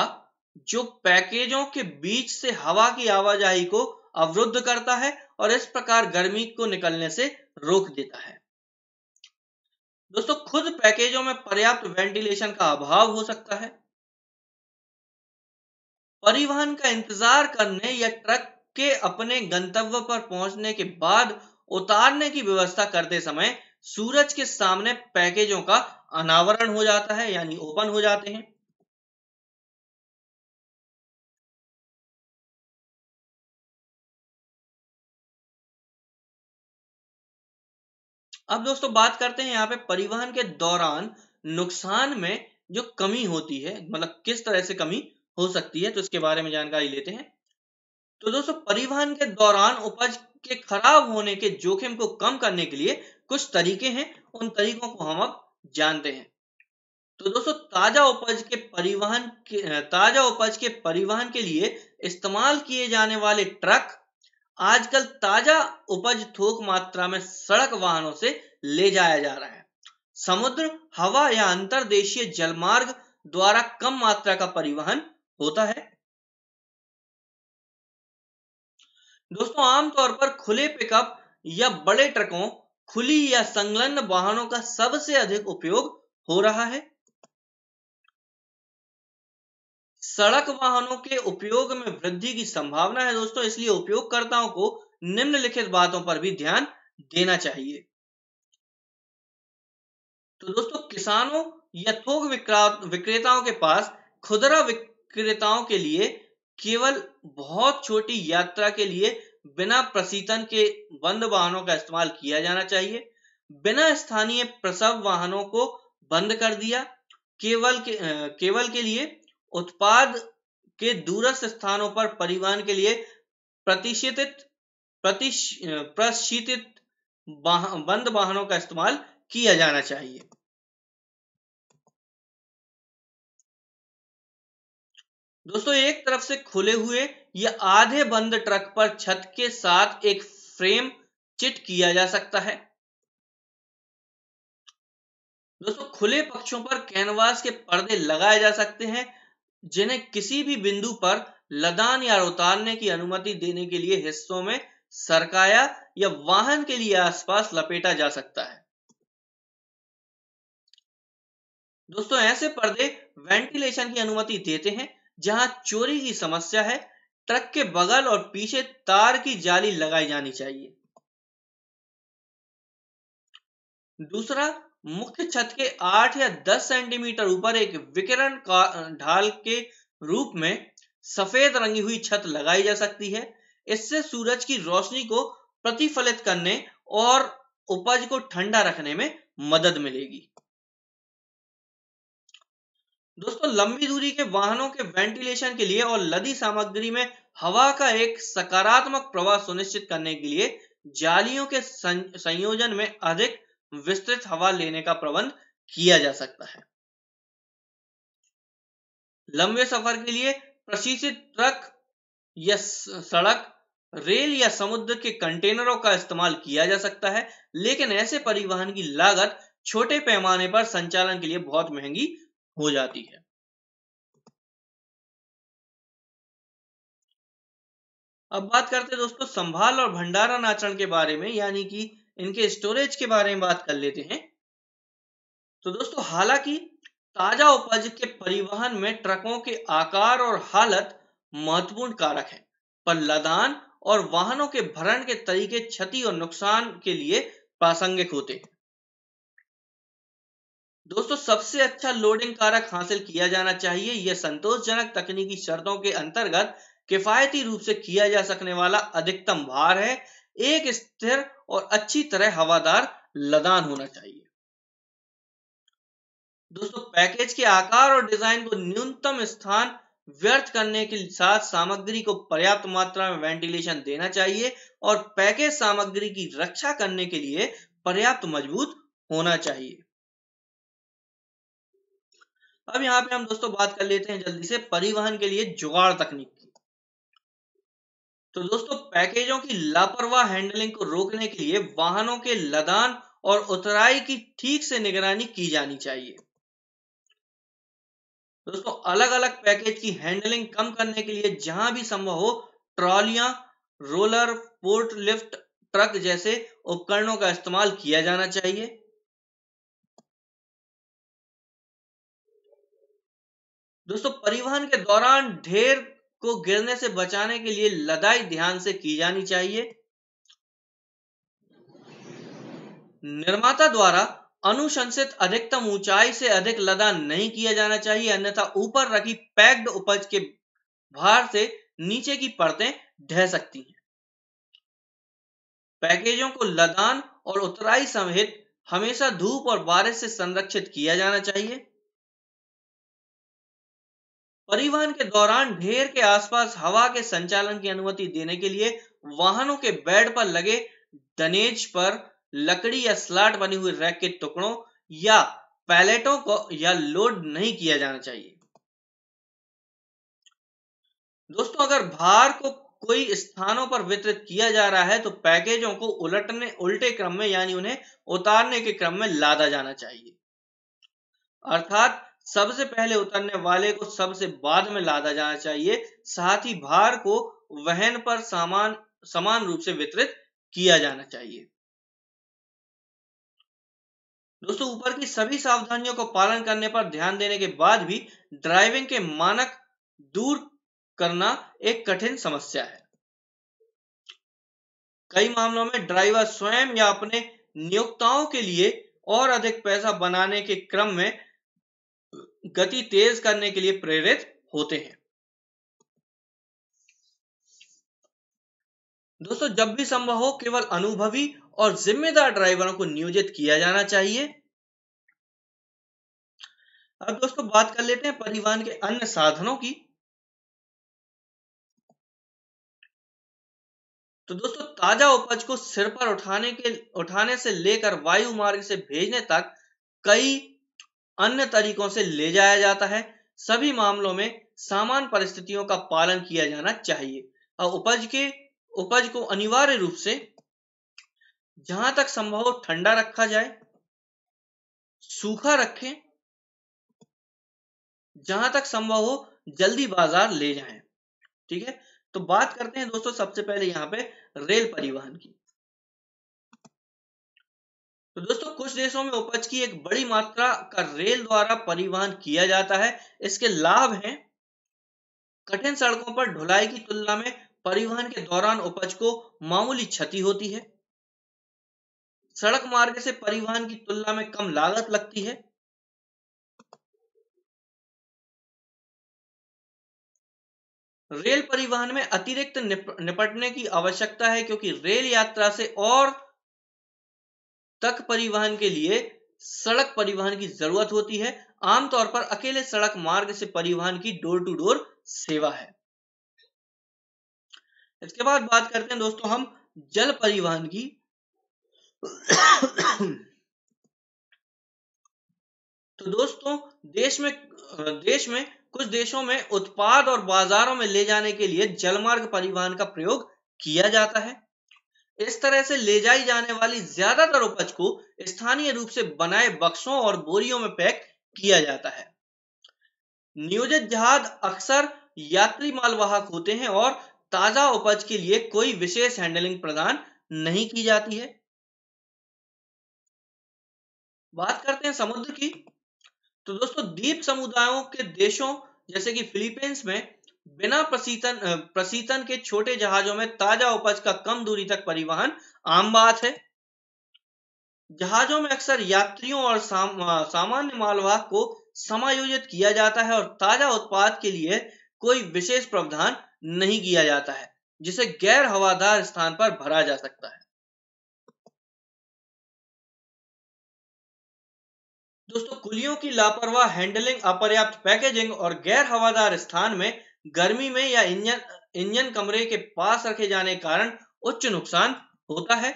जो पैकेजों के बीच से हवा की आवाजाही को अवरुद्ध करता है और इस प्रकार गर्मी को निकलने से रोक देता है। दोस्तों खुद पैकेजों में पर्याप्त वेंटिलेशन का अभाव हो सकता है। परिवहन का इंतजार करने या ट्रक के अपने गंतव्य पर पहुंचने के बाद उतारने की व्यवस्था करते समय सूरज के सामने पैकेजों का अनावरण हो जाता है, यानी ओपन हो जाते हैं। अब दोस्तों बात करते हैं यहाँ पे परिवहन के दौरान नुकसान में जो कमी होती है, मतलब किस तरह से कमी हो सकती है, तो इसके बारे में जानकारी लेते हैं। तो दोस्तों परिवहन के दौरान उपज के खराब होने के जोखिम को कम करने के लिए कुछ तरीके हैं, उन तरीकों को हम अब जानते हैं। तो दोस्तों ताजा उपज के परिवहन के लिए इस्तेमाल किए जाने वाले ट्रक आजकल ताजा उपज थोक मात्रा में सड़क वाहनों से ले जाया जा रहा है। समुद्र, हवा या अंतर्देशीय जलमार्ग द्वारा कम मात्रा का परिवहन होता है। दोस्तों आमतौर पर खुले पिकअप या बड़े ट्रकों, खुली या संलग्न वाहनों का सबसे अधिक उपयोग हो रहा है। सड़क वाहनों के उपयोग में वृद्धि की संभावना है दोस्तों, इसलिए उपयोगकर्ताओं को निम्नलिखित बातों पर भी ध्यान देना चाहिए। तो दोस्तों किसानों या थोक विक्रेताओं के पास खुदरा विक्रेताओं के लिए केवल बहुत छोटी यात्रा के लिए बिना प्रशीतन के बंद वाहनों का इस्तेमाल किया जाना चाहिए। बिना स्थानीय प्रसव वाहनों को बंद कर दिया। केवल के लिए उत्पाद के दूरस्थ स्थानों पर परिवहन के लिए प्रतिष्ठित प्रशीतित बंद वाहनों का इस्तेमाल किया जाना चाहिए। दोस्तों एक तरफ से खुले हुए या आधे बंद ट्रक पर छत के साथ एक फ्रेम चिट किया जा सकता है। दोस्तों खुले पक्षों पर कैनवास के पर्दे लगाए जा सकते हैं जिन्हें किसी भी बिंदु पर लदान या उतारने की अनुमति देने के लिए हिस्सों में सरकाया या वाहन के लिए आसपास लपेटा जा सकता है। दोस्तों ऐसे पर्दे वेंटिलेशन की अनुमति देते हैं जहां चोरी की समस्या है। ट्रक के बगल और पीछे तार की जाली लगाई जानी चाहिए। दूसरा, मुख्य छत के 8 या 10 सेंटीमीटर ऊपर एक विकिरण का ढाल के रूप में सफेद रंगी हुई छत लगाई जा सकती है। इससे सूरज की रोशनी को प्रतिफलित करने और उपज को ठंडा रखने में मदद मिलेगी। दोस्तों लंबी दूरी के वाहनों के वेंटिलेशन के लिए और लदी सामग्री में हवा का एक सकारात्मक प्रवाह सुनिश्चित करने के लिए जालियों के संयोजन में अधिक विस्तृत हवा लेने का प्रबंध किया जा सकता है। लंबे सफर के लिए प्रशिक्षित ट्रक या सड़क, रेल या समुद्र के कंटेनरों का इस्तेमाल किया जा सकता है, लेकिन ऐसे परिवहन की लागत छोटे पैमाने पर संचालन के लिए बहुत महंगी हो जाती है। अब बात करते हैं दोस्तों संभाल और भंडारण आचरण के बारे में, यानी कि इनके स्टोरेज के बारे में बात कर लेते हैं। तो दोस्तों हालांकि ताजा उपज के परिवहन में ट्रकों के आकार और हालत महत्वपूर्ण कारक है, पर लदान और वाहनों के भरण के तरीके क्षति और नुकसान के लिए प्रासंगिक होते हैं। दोस्तों सबसे अच्छा लोडिंग कारक हासिल किया जाना चाहिए। यह संतोषजनक तकनीकी शर्तों के अंतर्गत किफायती रूप से किया जा सकने वाला अधिकतम भार है। एक स्थिर और अच्छी तरह हवादार लदान होना चाहिए। दोस्तों पैकेज के आकार और डिजाइन को न्यूनतम स्थान व्यर्थ करने के साथ सामग्री को पर्याप्त मात्रा में वेंटिलेशन देना चाहिए और पैकेज सामग्री की रक्षा करने के लिए पर्याप्त मजबूत होना चाहिए। अब यहाँ पे हम दोस्तों बात कर लेते हैं जल्दी से परिवहन के लिए जुगाड़ तकनीक की। तो दोस्तों पैकेजों की लापरवाह हैंडलिंग को रोकने के लिए वाहनों के लदान और उतराई की ठीक से निगरानी की जानी चाहिए। दोस्तों अलग अलग पैकेज की हैंडलिंग कम करने के लिए जहां भी संभव हो ट्रॉलियां, रोलर, पोर्ट लिफ्ट ट्रक जैसे उपकरणों का इस्तेमाल किया जाना चाहिए। दोस्तों परिवहन के दौरान ढेर को गिरने से बचाने के लिए लदाई ध्यान से की जानी चाहिए। निर्माता द्वारा अनुशंसित अधिकतम ऊंचाई से अधिक लदान नहीं किया जाना चाहिए, अन्यथा ऊपर रखी पैक्ड उपज के भार से नीचे की परतें ढह सकती हैं। पैकेजों को लदान और उतराई समेत हमेशा धूप और बारिश से संरक्षित किया जाना चाहिए। परिवहन के दौरान ढेर के आसपास हवा के संचालन की अनुमति देने के लिए वाहनों के बेड पर लगे दनेज पर लकड़ी या स्लॉट बने हुए रैक के टुकड़ों या पैलेटों को या लोड नहीं किया जाना चाहिए। दोस्तों अगर भार को कोई स्थानों पर वितरित किया जा रहा है तो पैकेजों को उल्टे क्रम में यानी उन्हें उतारने के क्रम में लादा जाना चाहिए, अर्थात सबसे पहले उतरने वाले को सबसे बाद में लादा जाना चाहिए। साथ ही भार को वहन पर समान रूप से वितरित किया जाना चाहिए। दोस्तों ऊपर की सभी सावधानियों को पालन करने पर ध्यान देने के बाद भी ड्राइविंग के मानक दूर करना एक कठिन समस्या है। कई मामलों में ड्राइवर स्वयं या अपने नियोक्ताओं के लिए और अधिक पैसा बनाने के क्रम में गति तेज करने के लिए प्रेरित होते हैं। दोस्तों जब भी संभव हो केवल अनुभवी और जिम्मेदार ड्राइवरों को नियोजित किया जाना चाहिए। अब दोस्तों बात कर लेते हैं परिवहन के अन्य साधनों की। तो दोस्तों ताजा उपज को सिर पर उठाने से लेकर वायु मार्ग से भेजने तक कई अन्य तरीकों से ले जाया जाता है। सभी मामलों में समान परिस्थितियों का पालन किया जाना चाहिए और उपज को अनिवार्य रूप से जहां तक संभव हो ठंडा रखा जाए, सूखा रखें, जहां तक संभव हो जल्दी बाजार ले जाएं। ठीक है, तो बात करते हैं दोस्तों सबसे पहले यहाँ पे रेल परिवहन की। तो दोस्तों कुछ देशों में उपज की एक बड़ी मात्रा का रेल द्वारा परिवहन किया जाता है। इसके लाभ हैं, कठिन सड़कों पर ढुलाई की तुलना में परिवहन के दौरान उपज को मामूली क्षति होती है। सड़क मार्ग से परिवहन की तुलना में कम लागत लगती है। रेल परिवहन में अतिरिक्त निपटने की आवश्यकता है, क्योंकि रेल यात्रा से और तक परिवहन के लिए सड़क परिवहन की जरूरत होती है। आमतौर पर अकेले सड़क मार्ग से परिवहन की डोर टू डोर सेवा है। इसके बाद बात करते हैं दोस्तों हम जल परिवहन की। तो दोस्तों देश में कुछ देशों में उत्पाद और बाजारों में ले जाने के लिए जलमार्ग परिवहन का प्रयोग किया जाता है। इस तरह से ले जाई जाने वाली ज्यादातर उपज को स्थानीय रूप से बनाए बक्सों और बोरियों में पैक किया जाता है। नियोजित जहाज अक्सर यात्री मालवाहक होते हैं और ताजा उपज के लिए कोई विशेष हैंडलिंग प्रदान नहीं की जाती है। बात करते हैं समुद्र की। तो दोस्तों द्वीप समुदायों के देशों जैसे कि फिलीपींस में बिना प्रशीतन के छोटे जहाजों में ताजा उपज का कम दूरी तक परिवहन आम बात है। जहाजों में अक्सर यात्रियों और सामान्य मालवाहक को समायोजित किया जाता है और ताजा उत्पाद के लिए कोई विशेष प्रावधान नहीं किया जाता है, जिसे गैर हवादार स्थान पर भरा जा सकता है। दोस्तों कुलियों की लापरवाह हैंडलिंग, अपर्याप्त पैकेजिंग और गैर हवादार स्थान में गर्मी में या इंजन कमरे के पास रखे जाने के कारण उच्च नुकसान होता है।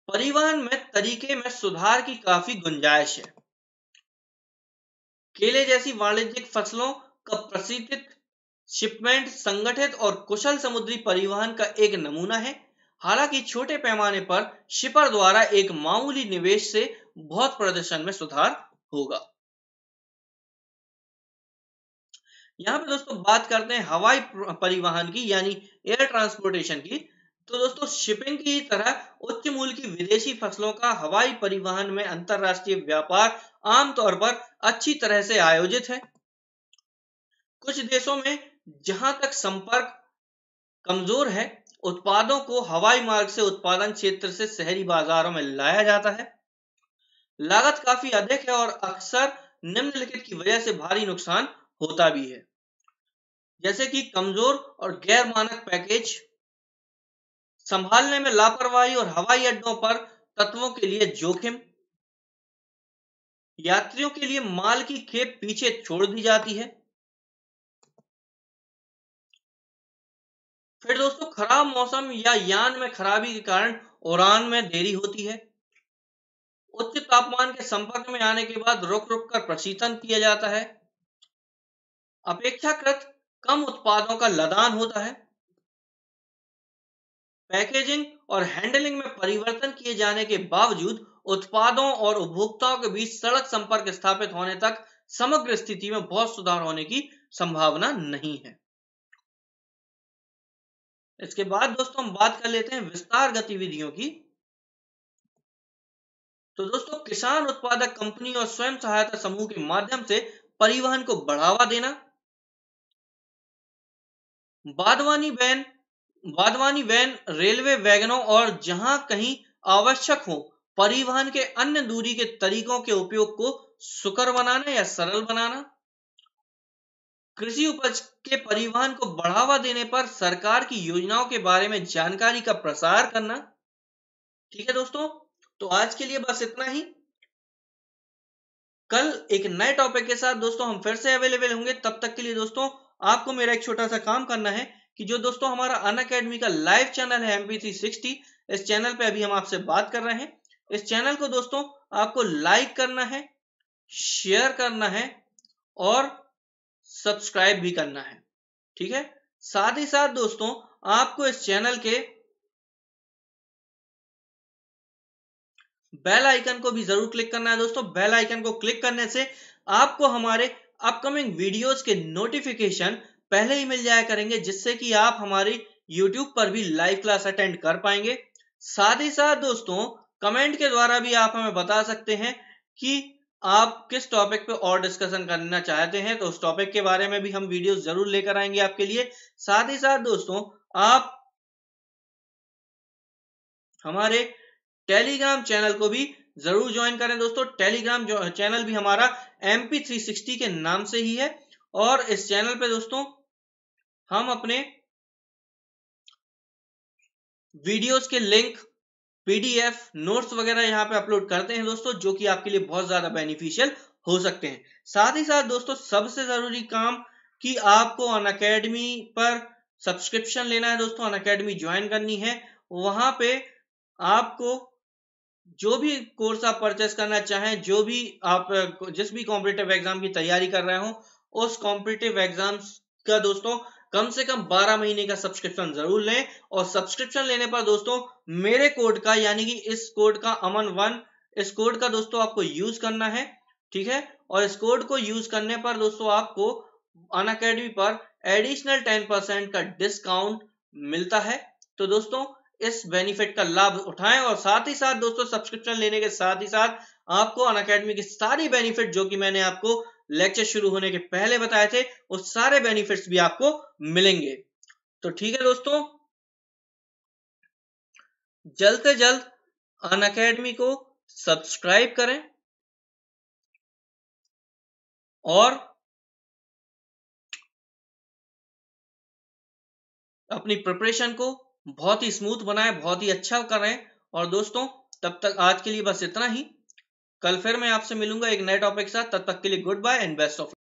परिवहन में तरीके में सुधार की काफी गुंजाइश है। केले जैसी वाणिज्यिक फसलों का प्रशिक्षित शिपमेंट संगठित और कुशल समुद्री परिवहन का एक नमूना है। हालांकि छोटे पैमाने पर शिपर द्वारा एक मामूली निवेश से बहुत प्रदर्शन में सुधार होगा। यहाँ पे दोस्तों बात करते हैं हवाई परिवहन की, यानी एयर ट्रांसपोर्टेशन की। तो दोस्तों शिपिंग की तरह उच्च मूल्य की विदेशी फसलों का हवाई परिवहन में अंतरराष्ट्रीय व्यापार आमतौर पर अच्छी तरह से आयोजित है। कुछ देशों में जहां तक संपर्क कमजोर है, उत्पादों को हवाई मार्ग से उत्पादन क्षेत्र से शहरी बाजारों में लाया जाता है। लागत काफी अधिक है और अक्सर निम्नलिखित की वजह से भारी नुकसान होता भी है, जैसे कि कमजोर और गैर मानक पैकेज, संभालने में लापरवाही और हवाई अड्डों पर तत्वों के लिए जोखिम, यात्रियों के लिए माल की खेप पीछे छोड़ दी जाती है। फिर दोस्तों खराब मौसम या यान में खराबी के कारण उड़ान में देरी होती है। उच्च तापमान के संपर्क में आने के बाद रुक रुक कर प्रशीतन किया जाता है। अपेक्षाकृत कम उत्पादों का लदान होता है। पैकेजिंग और हैंडलिंग में परिवर्तन किए जाने के बावजूद उत्पादों और उपभोक्ताओं के बीच सड़क संपर्क स्थापित होने तक समग्र स्थिति में बहुत सुधार होने की संभावना नहीं है। इसके बाद दोस्तों हम बात कर लेते हैं विस्तार गतिविधियों की। तो दोस्तों किसान उत्पादक कंपनी और स्वयं सहायता समूह के माध्यम से परिवहन को बढ़ावा देना, बागवानी वैन, रेलवे वैगनों और जहां कहीं आवश्यक हो परिवहन के अन्य दूरी के तरीकों के उपयोग को सुकर बनाना या सरल बनाना, कृषि उपज के परिवहन को बढ़ावा देने पर सरकार की योजनाओं के बारे में जानकारी का प्रसार करना। ठीक है दोस्तों, तो आज के लिए बस इतना ही। कल एक नए टॉपिक के साथ दोस्तों हम फिर से अवेलेबल होंगे। तब तक के लिए दोस्तों आपको मेरा एक छोटा सा काम करना है कि जो दोस्तों हमारा अनअकैडमी का लाइव चैनल है MP360, इस चैनल पे अभी हम आपसे बात कर रहे हैं। इस चैनल को दोस्तों आपको लाइक करना है, शेयर करना है और सब्सक्राइब भी करना है। ठीक है, साथ ही साथ दोस्तों आपको इस चैनल के बेल आइकन को भी जरूर क्लिक करना है। दोस्तों बेल आइकन को क्लिक करने से आपको हमारे अपकमिंग वीडियोस के नोटिफिकेशन पहले ही मिल जाया करेंगे, जिससे कि आप हमारी YouTube पर भी लाइव क्लास अटेंड कर पाएंगे। साथ ही साथ दोस्तों कमेंट के द्वारा भी आप हमें बता सकते हैं कि आप किस टॉपिक पे और डिस्कशन करना चाहते हैं, तो उस टॉपिक के बारे में भी हम वीडियोस जरूर लेकर आएंगे आपके लिए। साथ ही साथ दोस्तों आप हमारे टेलीग्राम चैनल को भी जरूर ज्वाइन करें दोस्तों। टेलीग्राम चैनल भी हमारा MP360 के नाम से ही है, और इस चैनल पे दोस्तों हम अपने वीडियोस के लिंक, PDF, नोट्स वगैरह यहाँ पे अपलोड करते हैं दोस्तों, जो कि आपके लिए बहुत ज्यादा बेनिफिशियल हो सकते हैं। साथ ही साथ दोस्तों सबसे जरूरी काम कि आपको अनअकैडमी पर सब्सक्रिप्शन लेना है दोस्तों, अनअकैडमी ज्वाइन करनी है। वहां पे आपको जो भी कोर्स आप परचेस करना चाहें, जो भी आप जिस भी कॉम्पिटिटिव एग्जाम की तैयारी कर रहे हो, उस कॉम्पिटिटिव एग्जाम्स का दोस्तों कम से कम 12 महीने का सब्सक्रिप्शन जरूर लें। और सब्सक्रिप्शन लेने पर दोस्तों मेरे कोड का, यानी कि इस कोड का अमन1, इस कोड का दोस्तों आपको यूज करना है, ठीक है। और इस कोड को यूज करने पर दोस्तों आपको अनअकैडमी पर एडिशनल 10% का डिस्काउंट मिलता है। तो दोस्तों इस बेनिफिट का लाभ उठाएं, और साथ ही साथ दोस्तों सब्सक्रिप्शन लेने के साथ ही साथ आपको अनअकैडमी की सारी बेनिफिट, जो कि मैंने आपको लेक्चर शुरू होने के पहले बताए थे, उस सारे बेनिफिट्स भी आपको मिलेंगे। तो ठीक है दोस्तों, जल्द से जल्द अनअकैडमी को सब्सक्राइब करें और अपनी प्रिपरेशन को बहुत ही स्मूथ बनाएं, बहुत ही अच्छा करें। और दोस्तों तब तक आज के लिए बस इतना ही। कल फिर मैं आपसे मिलूंगा एक नए टॉपिक के साथ। तब तक के लिए goodbye and best of